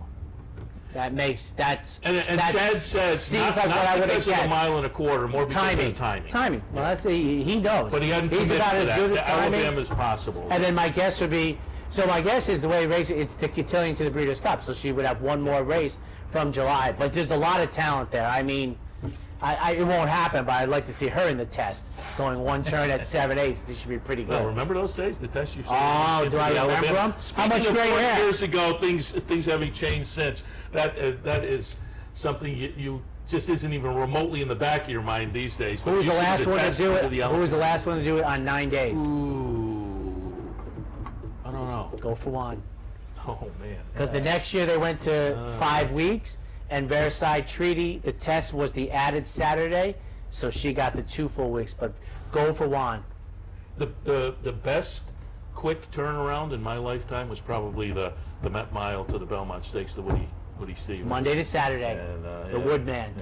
that's And Chad says seems not, like not what I would because of have a guessed. 1.25 miles, more because of the timing. Timing. Well, that's he knows. But he hadn't He's committed about to as that. good The at timing. Alabama's possible. And then my guess would be, so my guess is the way he races, it's the cotillion to the Breeders' Cup, so she would have one more race from July. But there's a lot of talent there. I mean, it won't happen, but I'd like to see her in the test, going one turn at 7/8. She should be pretty good. Well, remember those days? The test you should. Oh, do I remember them? How much gray hair? Years ago, things having changed since. That is something you just isn't even remotely in the back of your mind these days. Who was the last one to do it? Who was the last one to do it on 9 days? Ooh, I don't know. Go for one. Oh man. Because the next year they went to 5 weeks, and Versailles Treaty, the test was the added Saturday, so she got the 2 full weeks. But go for one. The best quick turnaround in my lifetime was probably the Met Mile to the Belmont Stakes, the Woody Stevens. Monday to Saturday. And, the Woodman.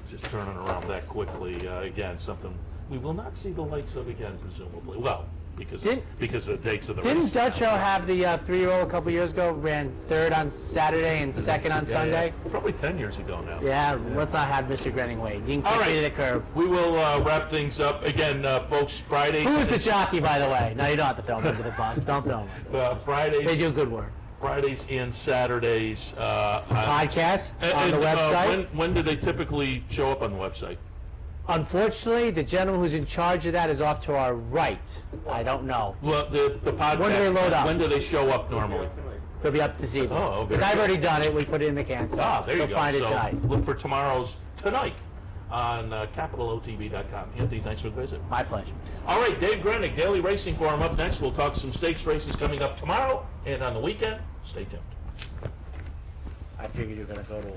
Just turning around that quickly, again, something we will not see the likes of again, presumably. Well, because of the dates of the race. Didn't Dutcho have the 3-year-old a couple years ago, ran 3rd on Saturday and 2nd on Sunday? Yeah. Probably 10 years ago now. Yeah, let's not have Mr. Grenning wait. You can kick me to the curb. We will wrap things up. Again, folks, Friday. Who is the jockey, by the way? No, you don't have to film him to the boss. Don't film him. Fridays. They do good work. Fridays and Saturdays. Podcast on the website. When do they typically show up on the website? Unfortunately, the gentleman who's in charge of that is off to our right. I don't know. Well, the podcast. When do they load up? When do they show up normally? They'll be up this evening. Oh, okay. Because I've already done it. We put it in the can. So there you you'll go. find it so tonight. Look for tonight on capitalotv.com. Anthony, thanks for the visit. My pleasure. All right, Dave Grenning, Daily Racing Forum up next. We'll talk some stakes races coming up tomorrow and on the weekend. Stay tuned. I figured you were going to go to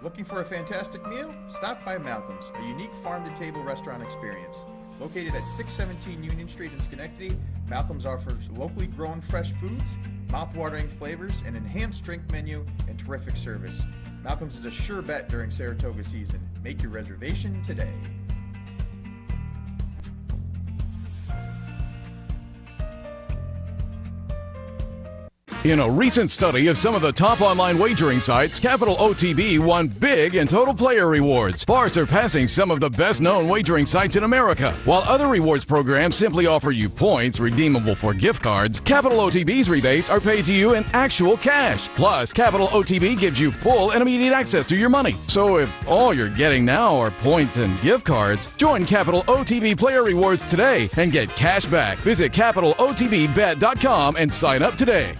Looking for a fantastic meal? Stop by Malcolm's, a unique farm-to-table restaurant experience. Located at 617 Union Street in Schenectady, Malcolm's offers locally grown fresh foods, mouth-watering flavors, an enhanced drink menu, and terrific service. Malcolm's is a sure bet during Saratoga season. Make your reservation today. In a recent study of some of the top online wagering sites, Capital OTB won big in total player rewards, far surpassing some of the best-known wagering sites in America. While other rewards programs simply offer you points redeemable for gift cards, Capital OTB's rebates are paid to you in actual cash. Plus, Capital OTB gives you full and immediate access to your money. So if all you're getting now are points and gift cards, join Capital OTB Player Rewards today and get cash back. Visit CapitalOTBBet.com and sign up today.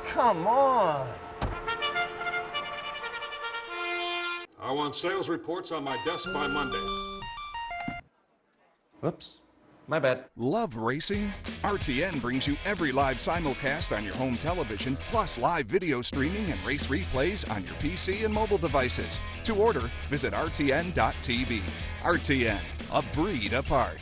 Come on. I want sales reports on my desk by Monday. Whoops. My bad. Love racing? RTN brings you every live simulcast on your home television, plus live video streaming and race replays on your PC and mobile devices. To order, visit rtn.tv. RTN, a breed apart.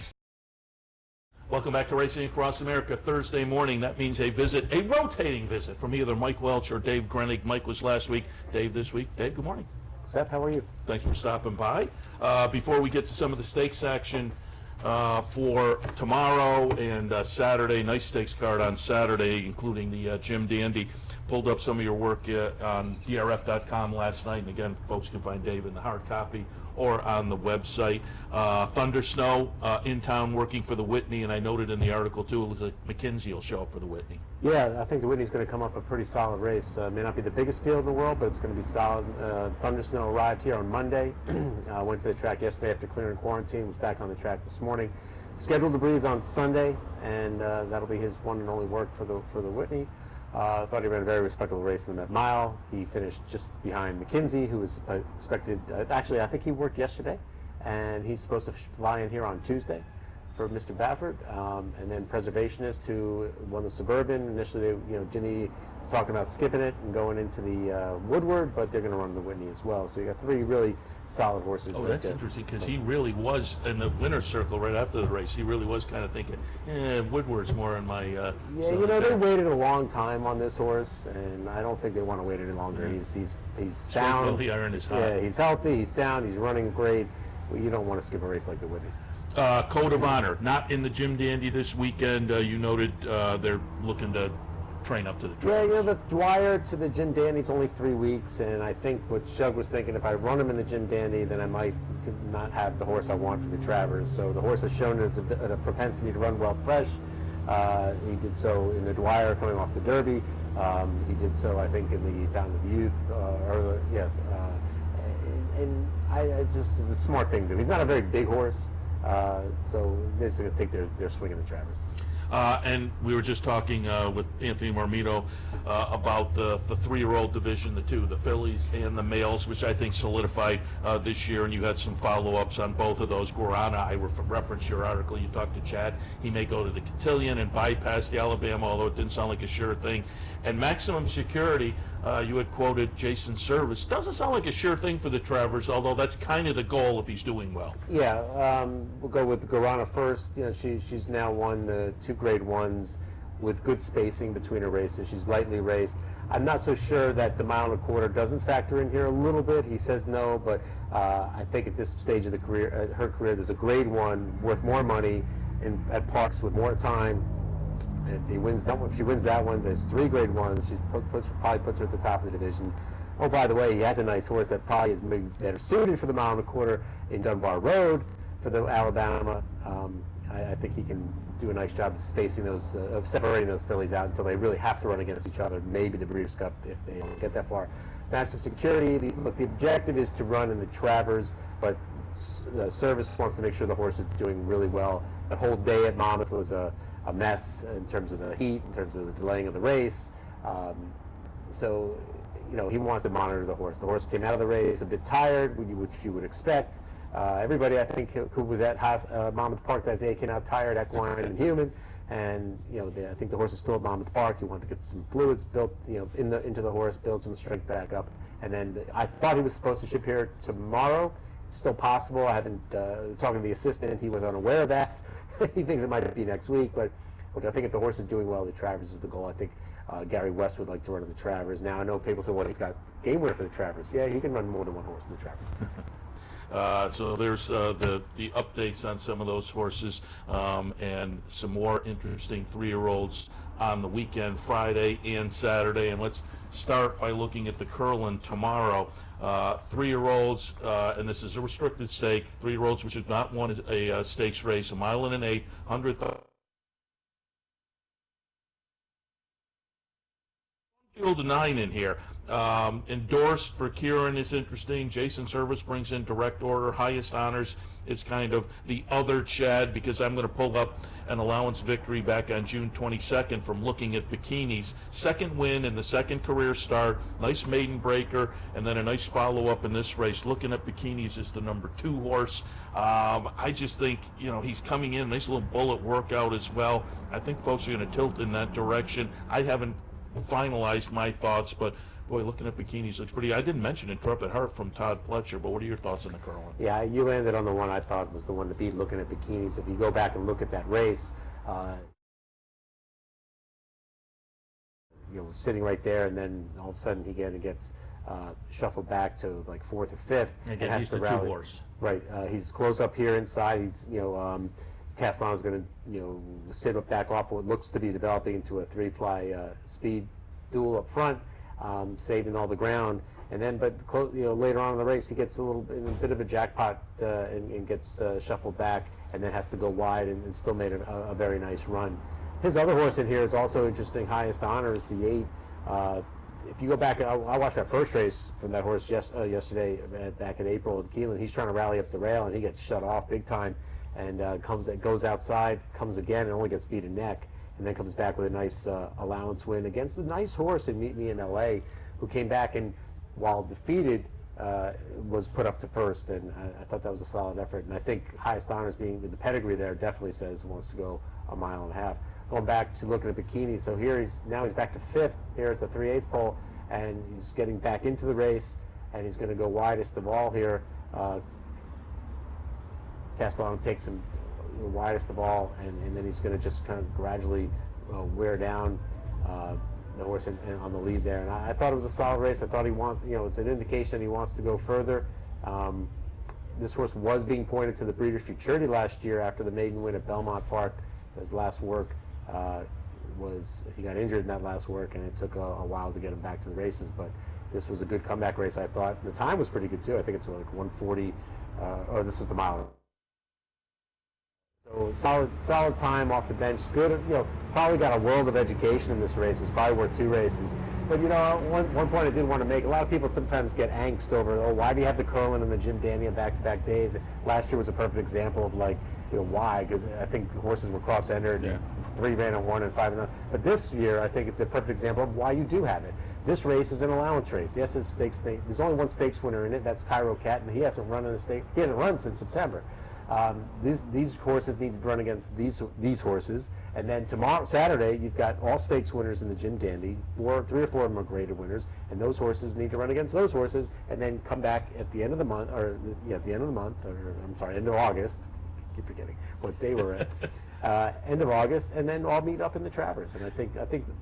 Welcome back to Racing Across America Thursday morning. That means a rotating visit from either Mike Welch or Dave Grenning. Mike was last week, Dave this week. Dave, good morning. Seth, how are you? Thanks for stopping by. Before we get to some of the stakes action for tomorrow and Saturday, nice stakes card on Saturday, including the Jim Dandy. Pulled up some of your work on drf.com last night, and again, folks can find Dave in the hard copy or on the website. Thunder Snow in town working for the Whitney, and I noted in the article too, it looks like McKinsey will show up for the Whitney. Yeah, I think the Whitney's going to come up a pretty solid race. May not be the biggest field in the world, but it's going to be solid. Thunder Snow arrived here on Monday. Went to the track yesterday after clearing quarantine. Was back on the track this morning. Scheduled to breeze on Sunday, and that'll be his one and only work for the Whitney. I thought he ran a very respectable race in the Met Mile. He finished just behind McKinsey, who was expected. Actually, I think he worked yesterday, and he's supposed to fly in here on Tuesday for Mr. Baffert. And then Preservationist, who won the Suburban. Initially, Ginny was talking about skipping it and going into the Woodward, but they're going to run the Whitney as well. So you got 3 really solid horses. Oh, that's interesting, because he really was in the winner's circle right after the race. He really was kind of thinking, Woodward's more in my... yeah, they waited a long time on this horse, and I don't think they want to wait any longer. Yeah. He's sound. The iron is hot. Yeah, he's healthy, he's sound, he's running great. Well, you don't want to skip a race like the Whitney. Code of Honor, not in the Jim Dandy this weekend. You noted they're looking to train up to the Yeah, Travers. the Dwyer to the Jim Dandy's only 3 weeks, and I think what Shug was thinking, if I run him in the Jim Dandy, then I might not have the horse I want for the Travers. So the horse has shown a propensity to run well fresh. He did so in the Dwyer coming off the Derby. He did so, I think, in the Fountain of Youth. It's just a smart thing to do. He's not a very big horse, so they're just going to take their swing in the Travers. And we were just talking with Anthony Marmito about the 3-year-old division, the fillies and the males, which I think solidified this year, and you had some follow-ups on both of those. Guarana, I referenced your article. You talked to Chad. He may go to the Cotillion and bypass the Alabama, although it didn't sound like a sure thing. And Maximum Security, you had quoted Jason Service. Doesn't sound like a sure thing for the Travers, although that's kind of the goal if he's doing well. Yeah, we'll go with Guarana first. She's now won the 2 Grade 1s with good spacing between her races. She's lightly raced. I'm not so sure that the 1.25 miles doesn't factor in here a little bit. He says no, but I think at this stage of the career, her career, there's a Grade 1 worth more money at Parks with more time. If she wins that one, there's 3 Grade 1s. She probably puts her at the top of the division. Oh, by the way, he has a nice horse that probably is maybe better suited for the 1.25 miles in Dunbar Road for the Alabama. I think he can do a nice job of spacing those, of separating those fillies out until they really have to run against each other. Maybe the Breeders' Cup if they don't get that far. Maximum Security, the objective is to run in the Travers, but Service wants to make sure the horse is doing really well. The whole day at Monmouth was a mess in terms of the heat, in terms of the delaying of the race. So, he wants to monitor the horse. The horse came out of the race a bit tired, which you would expect. Everybody, I think, who was at Monmouth Park that day came out tired, equine and human. And I think the horse is still at Monmouth Park. You want to get some fluids built, into the horse, build some strength back up. And then I thought he was supposed to ship here tomorrow. It's still possible. I haven't talking to the assistant. He was unaware of that. He thinks it might be next week, but I think if the horse is doing well, the Travers is the goal. I think Gary West would like to run in the Travers. Now I know people say, well, he's got game winner for the Travers. Yeah, he can run more than one horse in the Travers. So there's the updates on some of those horses and some more interesting 3-year-olds on the weekend, Friday and Saturday. And let's start by looking at the Curlin tomorrow. 3-year-olds, and this is a restricted stake, 3-year-olds which have not won a stakes race, 1 1/8 miles, 100,000. Field of 9 in here. Endorsed for Kieran is interesting. Jason Service brings in direct order. Highest Honors is kind of the other Chad, because I'm going to pull up an allowance victory back on June 22nd from looking at bikinis. Second win in the second career start. Nice maiden breaker, and then a nice follow-up in this race. Looking at bikinis is the number 2 horse. I just think, he's coming in. Nice little bullet workout as well. I think folks are going to tilt in that direction. I haven't finalized my thoughts, but boy, looking at bikinis looks pretty. I didn't mention Intrepid Heart from Todd Pletcher, but what are your thoughts on the Curlin? Yeah, you landed on the one I thought was the one to beat, looking at bikinis. If you go back and look at that race, sitting right there, and then all of a sudden he gets shuffled back to like 4th or 5th and has to rally. 2 horse. Right, he's close up here inside. He's Castellano's going to sit up back off what looks to be developing into a 3-ply speed duel up front, saving all the ground. And then, but later on in the race, he gets a bit of a jackpot and gets shuffled back, and then has to go wide, and still made a very nice run. His other horse in here is also interesting. Highest Honors, the 8. If you go back, I watched that first race from that horse yesterday back in April at Keelan. He's trying to rally up the rail, and he gets shut off big time. And goes outside, comes again, and only gets beat a neck, and then comes back with a nice allowance win against the nice horse in Meet Me in L.A., who came back and, while defeated, was put up to first, and I thought that was a solid effort. And I think Highest Honors, being with the pedigree there, definitely says wants to go 1.5 miles. Going back to looking at bikini, so here he's back to 5th here at the 3/8 pole, and he's getting back into the race, and he's going to go widest of all here. Castellano takes him widest of all, and then he's going to just kind of gradually wear down the horse on the lead there. And I thought it was a solid race. I thought he wants, it's an indication he wants to go further. This horse was being pointed to the Breeders' Futurity last year after the maiden win at Belmont Park, his last work. he got injured in that last work, and it took a while to get him back to the races. But this was a good comeback race, I thought. The time was pretty good too. I think it's like 1:40. Or this was the mile. So solid time off the bench. Good, probably got a world of education in this race. It's probably worth 2 races. But one point I did want to make. A lot of people sometimes get angst over, why do you have the Curlin and the Jim Dandy on back-to-back days? Last year was a perfect example of why? Because I think horses were cross-entered. Yeah. 3 ran at 1 and 5 and 0. But this year, I think it's a perfect example of why you do have it. This race is an allowance race. Yes, it's stakes. There's only one stakes winner in it. That's Cairo Cat, and he hasn't run in a stake. He hasn't run since September. These horses need to run against these horses, and then Saturday, you've got all stakes winners in the Jim Dandy. 3 or 4 of them are graded winners, and those horses need to run against those horses, and then come back at the end of the month, end of August. I keep forgetting what day we're at. End of August, and then all meet up in the Travers. And I think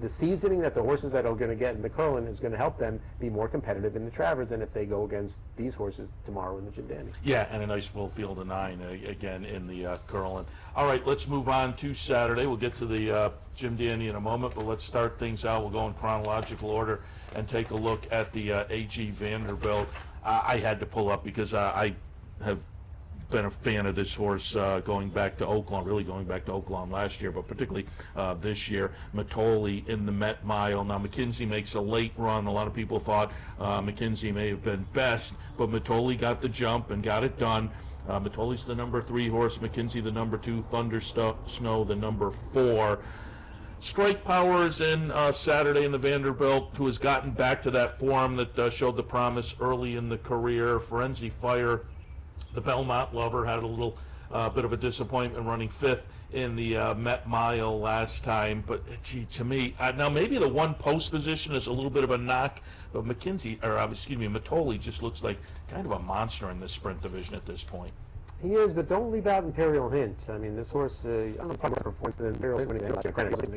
the seasoning that the horses that are going to get in the Curlin is going to help them be more competitive in the Travers than if they go against these horses tomorrow in the Jim Dandy. Yeah, and a nice full field of 9 again in the Curlin. All right, let's move on to Saturday. We'll get to the Jim Dandy in a moment, but let's start things out. We'll go in chronological order and take a look at the A.G. Vanderbilt. I had to pull up because I have been a fan of this horse going back to Oaklawn last year, but particularly this year. Matoli in the Met Mile. Now, McKenzie makes a late run. A lot of people thought McKenzie may have been best, but Matoli got the jump and got it done. Matoli's the number 3 horse, McKenzie the number 2, Thunder Snow the number 4. Strike Powers in Saturday in the Vanderbilt, who has gotten back to that form that showed the promise early in the career. Forenzi Fire, the Belmont lover, had a little bit of a disappointment running 5th in the Met Mile last time. But gee, to me, now maybe the 1 post position is a little bit of a knock, but Matoli just looks like kind of a monster in the sprint division at this point. He is, but don't leave out Imperial Hint. I mean, this horse, I don't know if probably performance than Imperial Hint when he got credit, but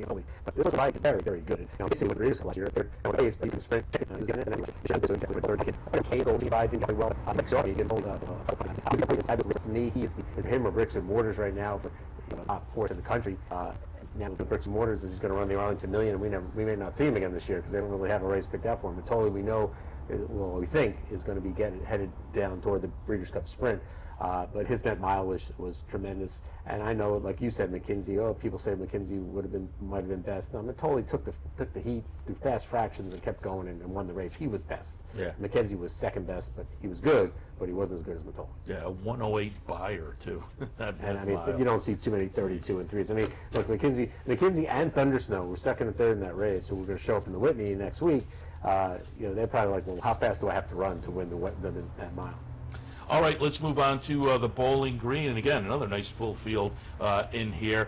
this horse is very, very good. He see what it is last year. He's in sprint. He's getting it. He's third. Okay, Gold Levi did very well. Next year, he did hold for me. He is him or Bricks and Mortars right now for top horse in the country. Now with Bricks and Mortars, he's going to run the Arlington Million, and we may not see him again this year because they don't really have a race picked out for him. But totally, we know, we think is going to be headed down toward the Breeders' Cup Sprint. But his Met Mile was tremendous, and I know, like you said, McKenzie. People say McKenzie might have been best. No, Matoli took the heat through fast fractions and kept going and won the race. He was best. Yeah. McKenzie was second best, but he was good, but he wasn't as good as Matoli. Yeah, a 108 buyer too. And I mean, you don't see too many 32 and 3s. I mean, look, McKenzie and Thunder Snow were second and third in that race, who we're going to show up in the Whitney next week. They're probably like, well, how fast do I have to run to win that mile? All right, let's move on to the Bowling Green, and again, another nice full field in here.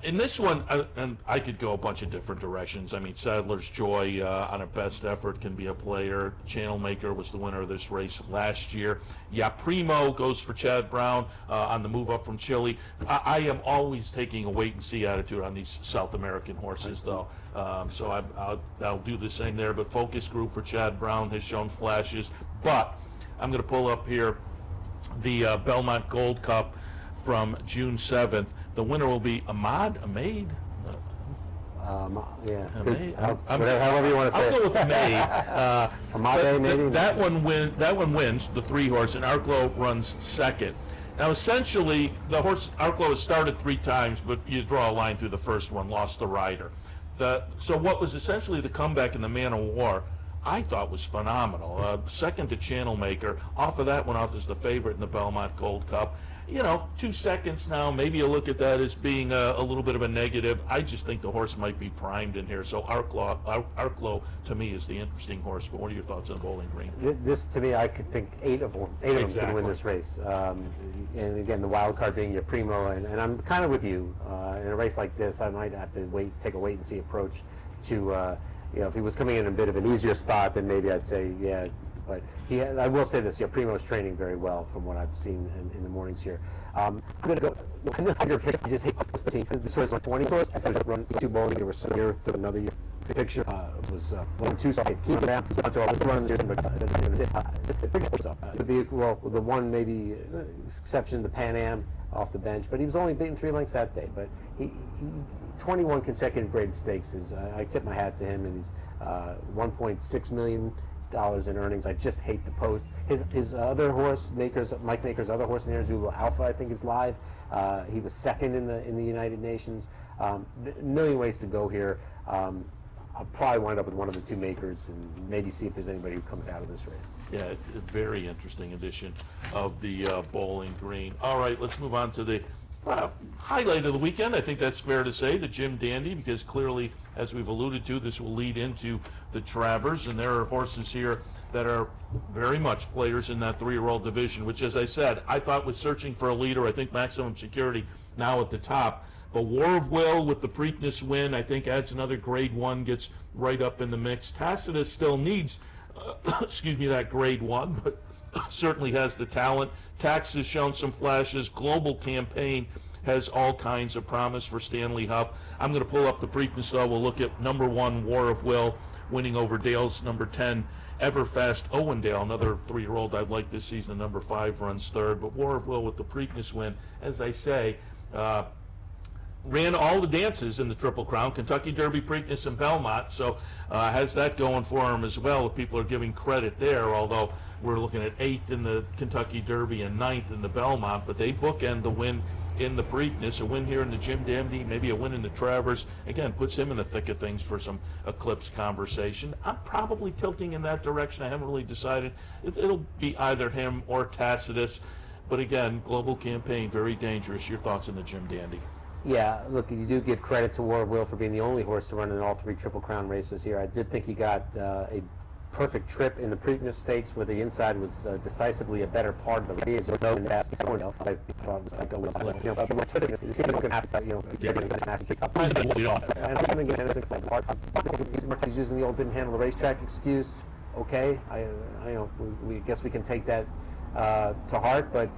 In this one, and I could go a bunch of different directions. I mean, Sadler's Joy on a best effort can be a player. Channel Maker was the winner of this race last year. Yeah, Primo goes for Chad Brown on the move up from Chile. I am always taking a wait-and-see attitude on these South American horses, though. So I'll do the same there, but Focus Group for Chad Brown has shown flashes. But I'm going to pull up here the Belmont Gold Cup from June 7th. The winner will be Ahmad. However you want to say it. I'll go with May. Ahmad, maybe. That one wins, the 3 horse, and Arklow runs second. Now, essentially, the horse Arklow has started 3 times, but you draw a line through the first one, lost the rider. So what was essentially the comeback in the Man of War, I thought was phenomenal. Second to Channel Maker. Off of that went off as the favorite in the Belmont Gold Cup. 2 seconds now, maybe you look at that as being a little bit of a negative. I just think the horse might be primed in here. So Arklow to me is the interesting horse. But what are your thoughts on Bowling Green? This, to me, I could think 8 of them can win this race. And again, the wild card being your Primo. And I'm kind of with you. In a race like this, I might have to take a wait-and-see approach to... if he was coming in a bit of an easier spot, then maybe I'd say, yeah. But I will say this, Primo's training very well from what I've seen in the mornings here. I'm going to go, I just hate the team. This was like 20 horse. I said run 2 bowling. There was some year through another year. The picture was 1-2, so I could keep it down. So I was running the season, but the one maybe exception, the Pan Am. off the bench, but he was only beaten 3 lengths that day. But he 21 consecutive graded stakes is, I tip my hat to him, and he's $1.6 million in earnings. I just hate the post. His other horse, Mike Maker's other horse in there, Zulu Alpha, I think is live. He was second in the United Nations. A million ways to go here. I'll probably wind up with one of the 2 makers and maybe see if there's anybody who comes out of this race. Yeah, it's a very interesting edition of the Bowling Green. All right, let's move on to the highlight of the weekend. I think that's fair to say, the Jim Dandy, because clearly, as we've alluded to, this will lead into the Travers, and there are horses here that are very much players in that 3-year-old division, which, as I said, I thought was searching for a leader. I think Maximum Security now at the top. But War of Will with the Preakness win, I think, adds another grade 1, gets right up in the mix. Tacitus still needs, that grade 1, but certainly has the talent. Tax has shown some flashes. Global Campaign has all kinds of promise for Stanley Huff. I'm going to pull up the Preakness, though. We'll look at number 1, War of Will, winning over Dale's number 10, Everfast Owendale, another 3-year-old I'd like this season. Number 5 runs third. But War of Will with the Preakness win, as I say, ran all the dances in the Triple Crown, Kentucky Derby, Preakness, and Belmont, so has that going for him as well, if people are giving credit there, although we're looking at 8th in the Kentucky Derby and 9th in the Belmont, but they bookend the win in the Preakness, a win here in the Jim Dandy, maybe a win in the Travers, again, puts him in the thick of things for some Eclipse conversation. I'm probably tilting in that direction. I haven't really decided. It'll be either him or Tacitus, but again, Global Campaign, very dangerous. Your thoughts on the Jim Dandy? Yeah, look, you do give credit to War of Will for being the only horse to run in all 3 Triple Crown races here. I did think he got a perfect trip in the Preakness Stakes, where the inside was decisively a better part of the race. I thought was like, he's using the old didn't handle the racetrack excuse. Okay, we guess we can take that to heart, but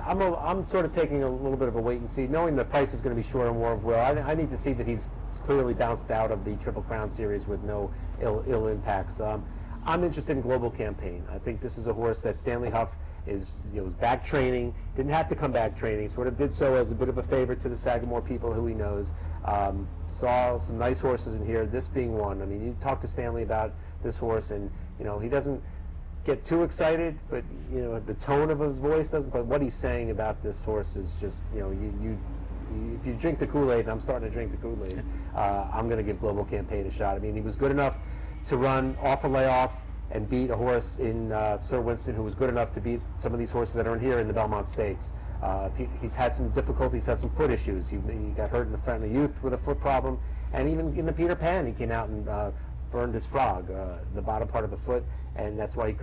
I'm sort of taking a little bit of a wait and see, knowing the price is going to be short on War of Will. I need to see that he's clearly bounced out of the Triple Crown Series with no ill impacts. I'm interested in Global Campaign. I think this is a horse that Stanley Huff is back training, didn't have to come back training, sort of did so as a bit of a favor to the Sagamore people who he knows. Saw some nice horses in here, this being one. I mean, you talk to Stanley about this horse, and he doesn't get too excited, but the tone of his voice doesn't. But what he's saying about this horse is just, if you drink the Kool-Aid, and I'm starting to drink the Kool-Aid, I'm going to give Global Campaign a shot. I mean, he was good enough to run off a layoff and beat a horse in Sir Winston, who was good enough to beat some of these horses that are in here in the Belmont Stakes. He's had some difficulties, has some foot issues. He got hurt in the Friendly Youth with a foot problem, and even in the Peter Pan, he came out and burned his frog, the bottom part of the foot, and that's why he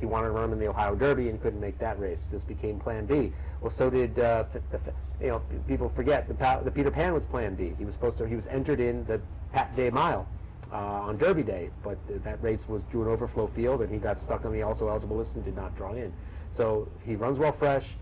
wanted to run him in the Ohio Derby and couldn't make that race. This became Plan B. Well, so did people forget the Peter Pan was Plan B. He was entered in the Pat Day Mile on Derby Day, but that race drew an overflow field, and he got stuck on the also eligible list and did not draw in. So he runs well fresh.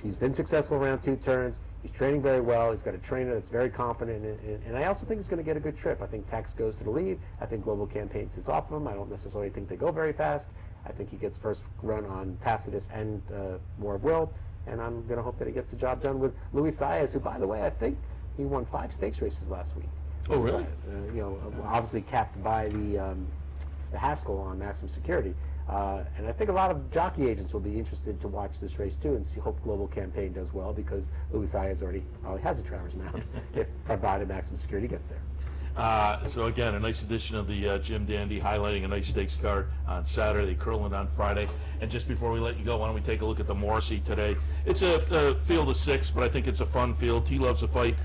He's been successful around 2 turns. He's training very well. He's got a trainer that's very confident, and I also think he's going to get a good trip. I think Tax goes to the lead. I think Global Campaign sits off of him. I don't necessarily think they go very fast. I think he gets first run on Tacitus and War of Will, and I'm going to hope that he gets the job done with Luis Saez, who, by the way, I think he won 5 stakes races last week. Oh, really? Obviously capped by the Haskell on Maximum Security. And I think a lot of jockey agents will be interested to watch this race too, and hope Global Campaign does well, because Luis Saez already has a Travers mount if provided Maximum Security gets there. So again, a nice edition of the Jim Dandy, highlighting a nice stakes card on Saturday, curling on Friday. And just before we let you go, why don't we take a look at the Morrissey today? It's a field of 6, but I think it's a fun field. He Loves a Fight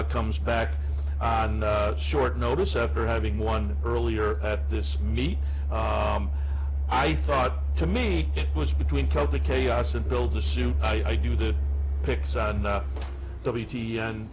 comes back on short notice after having won earlier at this meet. I thought, to me, it was between Celtic Chaos and Build the Suit. I do the picks on WTEN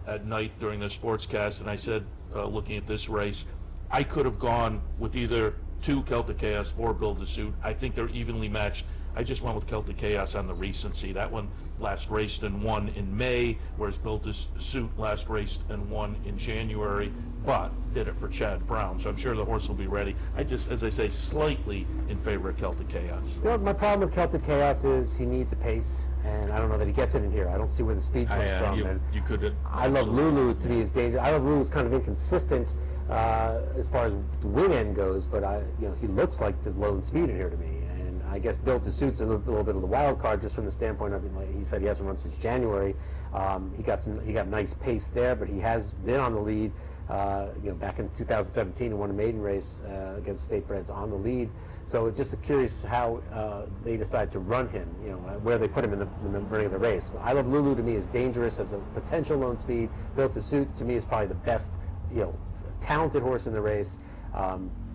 at night during the sportscast, and I said, looking at this race, I could have gone with either 2 Celtic Chaos or Build the Suit. I think they're evenly matched I just went with Celtic Chaos on the recency. That one last raced and won in May, whereas Built to Suit last raced and won in January, but did it for Chad Brown. So I'm sure the horse will be ready. I just, as I say, slightly in favor of Celtic Chaos. You know, my problem with Celtic Chaos is he needs a pace, and I don't know that he gets it in here. I don't see where the speed comes from. You could. I love Lulu to be as dangerous. I love Lulu's kind of inconsistent as far as the wing end goes, but he looks like the lone speed in here to me. And I guess Built to Suit's a little bit of the wild card, just from the standpoint of, like he said, he hasn't run since January. He got nice pace there, but he has been on the lead. Back in 2017, he won a maiden race against State Breds on the lead. So it's just curious how they decide to run him, where they put him in the running of the race. I Love Lulu to me is dangerous as a potential lone speed. Built to Suit to me is probably the best, talented horse in the race.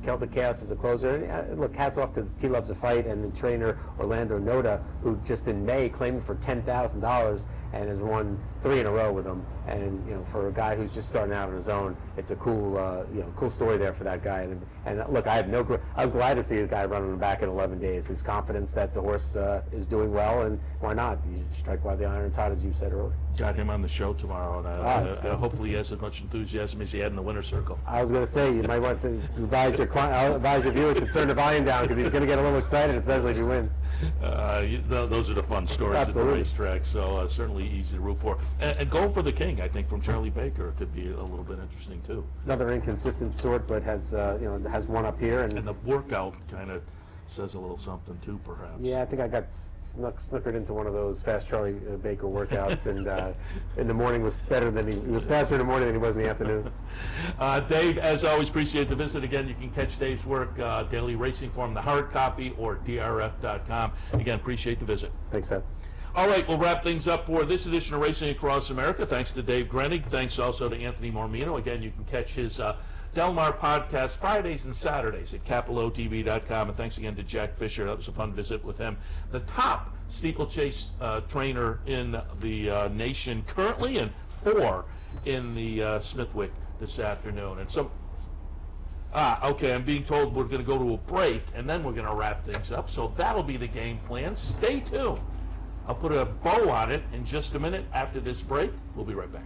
Celtic Chaos is a closer. And, look, hats off to T Loves a Fight and the trainer Orlando Noda, who just in May claimed for $10,000 and has won 3 in a row with him. And for a guy who's just starting out on his own, it's a cool, cool story there for that guy. And look, I'm glad to see the guy running him back in 11 days. His confidence that the horse is doing well, and why not? You strike while the iron's hot, as you said earlier. Got him on the show tomorrow, and hopefully he has as much enthusiasm as he had in the winner circle. I was going to say, you might want to advise your viewers to turn the volume down, because he's going to get a little excited, especially if he wins. Those are the fun stories Absolutely. at the racetrack, so certainly easy to root for. And Go for the King, I think, from Charlie Baker could be a little bit interesting too. Another inconsistent sort, but has one up here, and the workout kind of says a little something too, perhaps. Yeah, I think I got snookered into one of those fast Charlie Baker workouts, and in the morning was better than he was faster in the morning than he was in the afternoon. Dave, as always, appreciate the visit. Again, you can catch Dave's work, Daily Racing Form, the hard copy, or drf.com. Again, appreciate the visit. Thanks, Seth. All right, we'll wrap things up for this edition of Racing Across America. Thanks to Dave Grenig. Thanks also to Anthony Mormino. Again, you can catch his Del Mar podcast Fridays and Saturdays at capilotv.com. And thanks again to Jack Fisher. That was a fun visit with him. The top steeplechase trainer in the nation currently, and 4 in the Smithwick this afternoon. And so, okay, I'm being told we're going to go to a break, and then we're going to wrap things up. So that'll be the game plan. Stay tuned. I'll put a bow on it in just a minute after this break. We'll be right back.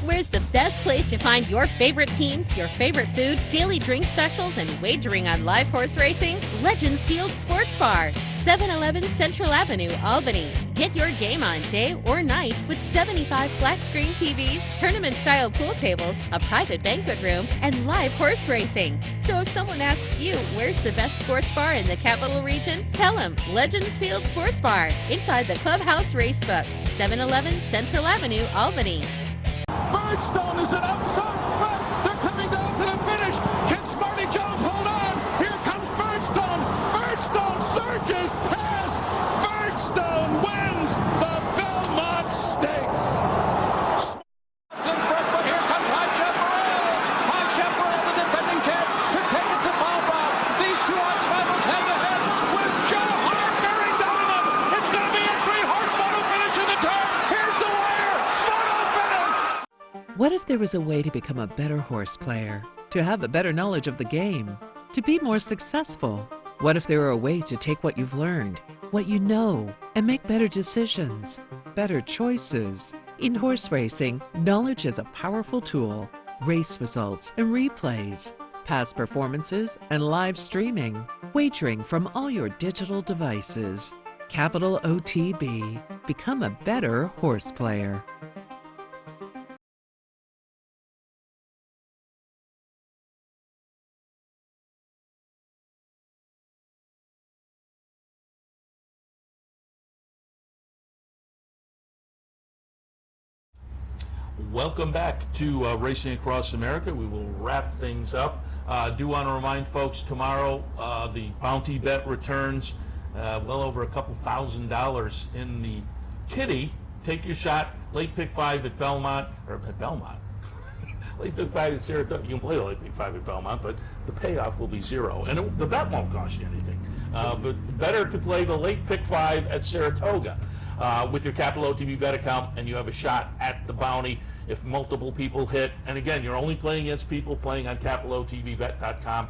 Where's the best place to find your favorite teams, your favorite food, daily drink specials, and wagering on live horse racing? Legends Field Sports Bar, 711 Central Avenue, Albany. Get your game on day or night with 75 flat-screen TVs, tournament-style pool tables, a private banquet room, and live horse racing. So if someone asks you, where's the best sports bar in the capital region? Tell them Legends Field Sports Bar, inside the Clubhouse Racebook, 711 Central Avenue, Albany. Birdstone is an outside front. They're coming down to the finish. Can Smarty Jones hold on? Here comes Birdstone. Birdstone surges past. Birdstone wins the Belmont Stakes. In front, but here comes High Chaparral. High Chaparral, the defending champ, to take it to Bob. These two arch rivals head to head with Joe Hart bearing down on them. It's going to be a 3-horse photo finish to the turn. Here's the wire. Photo finish. What if there was a way to become a better horse player, to have a better knowledge of the game, to be more successful? What if there were a way to take what you've learned, what you know, and make better decisions, better choices? In horse racing, knowledge is a powerful tool. Race results and replays, past performances and live streaming, wagering from all your digital devices. Capital OTB. Become a better horse player. Welcome back to Racing Across America. We will wrap things up. Do want to remind folks, tomorrow the bounty bet returns well over a couple $1,000 in the kitty. Take your shot. Late pick 5 at Belmont, late pick 5 at Saratoga. You can play the late pick 5 at Belmont, but the payoff will be 0, and the bet won't cost you anything. But better to play the late pick 5 at Saratoga with your Capital OTB bet account, and you have a shot at the bounty. if multiple people hit, and again, you're only playing against people playing on CapitalOTBBet.com.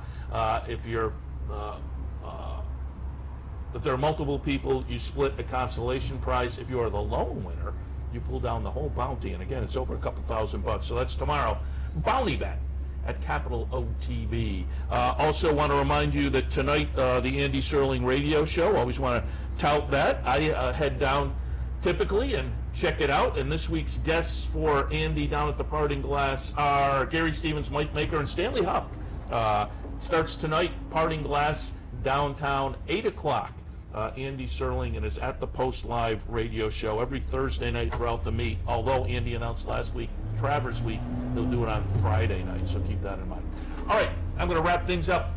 If there are multiple people, you split a consolation prize. If you are the lone winner, you pull down the whole bounty, and again, it's over a couple $1,000. So that's tomorrow. Bounty bet at Capital OTB. Also want to remind you that tonight, the Andy Serling radio show, always want to tout that. I head down typically and check it out, and this week's guests for Andy down at the Parting Glass are Gary Stevens, Mike Maker, and Stanley Huff. Starts tonight, Parting Glass, downtown, 8 o'clock. Andy Serling and his At the Post Live radio show every Thursday night throughout the meet. Although Andy announced last week, Travers Week, they'll do it on Friday night, so keep that in mind. All right, I'm going to wrap things up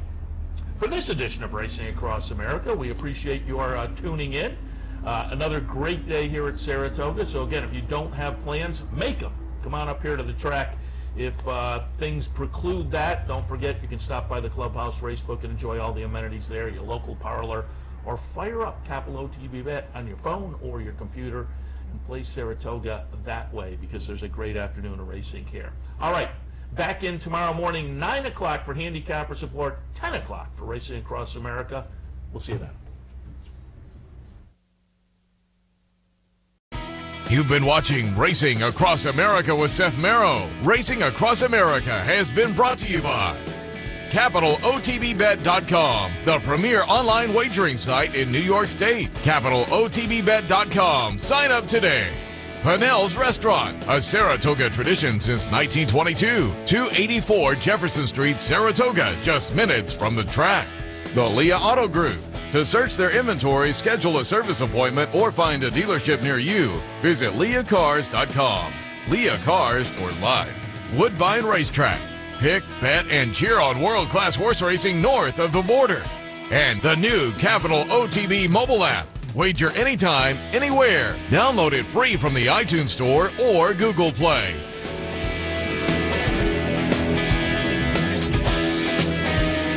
for this edition of Racing Across America. We appreciate your tuning in. Another great day here at Saratoga. So again, if you don't have plans, make them. Come on up here to the track. If things preclude that, don't forget you can stop by the Clubhouse Racebook and enjoy all the amenities there, your local parlor, or fire up Capital OTB Bet on your phone or your computer and play Saratoga that way, because there's a great afternoon of racing here. All right, back in tomorrow morning, 9 o'clock for handicapper support, 10 o'clock for Racing Across America. We'll see you then. You've been watching Racing Across America with Seth Merrow. Racing Across America has been brought to you by CapitalOTBBet.com, the premier online wagering site in New York State. CapitalOTBBet.com. Sign up today. Pannell's Restaurant, a Saratoga tradition since 1922. 284 Jefferson Street, Saratoga, just minutes from the track. The Leah Auto Group. To search their inventory, schedule a service appointment, or find a dealership near you, visit leahcars.com. Leah Cars for life. Woodbine Racetrack. Pick, bet, and cheer on world-class horse racing north of the border. And the new Capital OTB mobile app. Wager anytime, anywhere. Download it free from the iTunes Store or Google Play.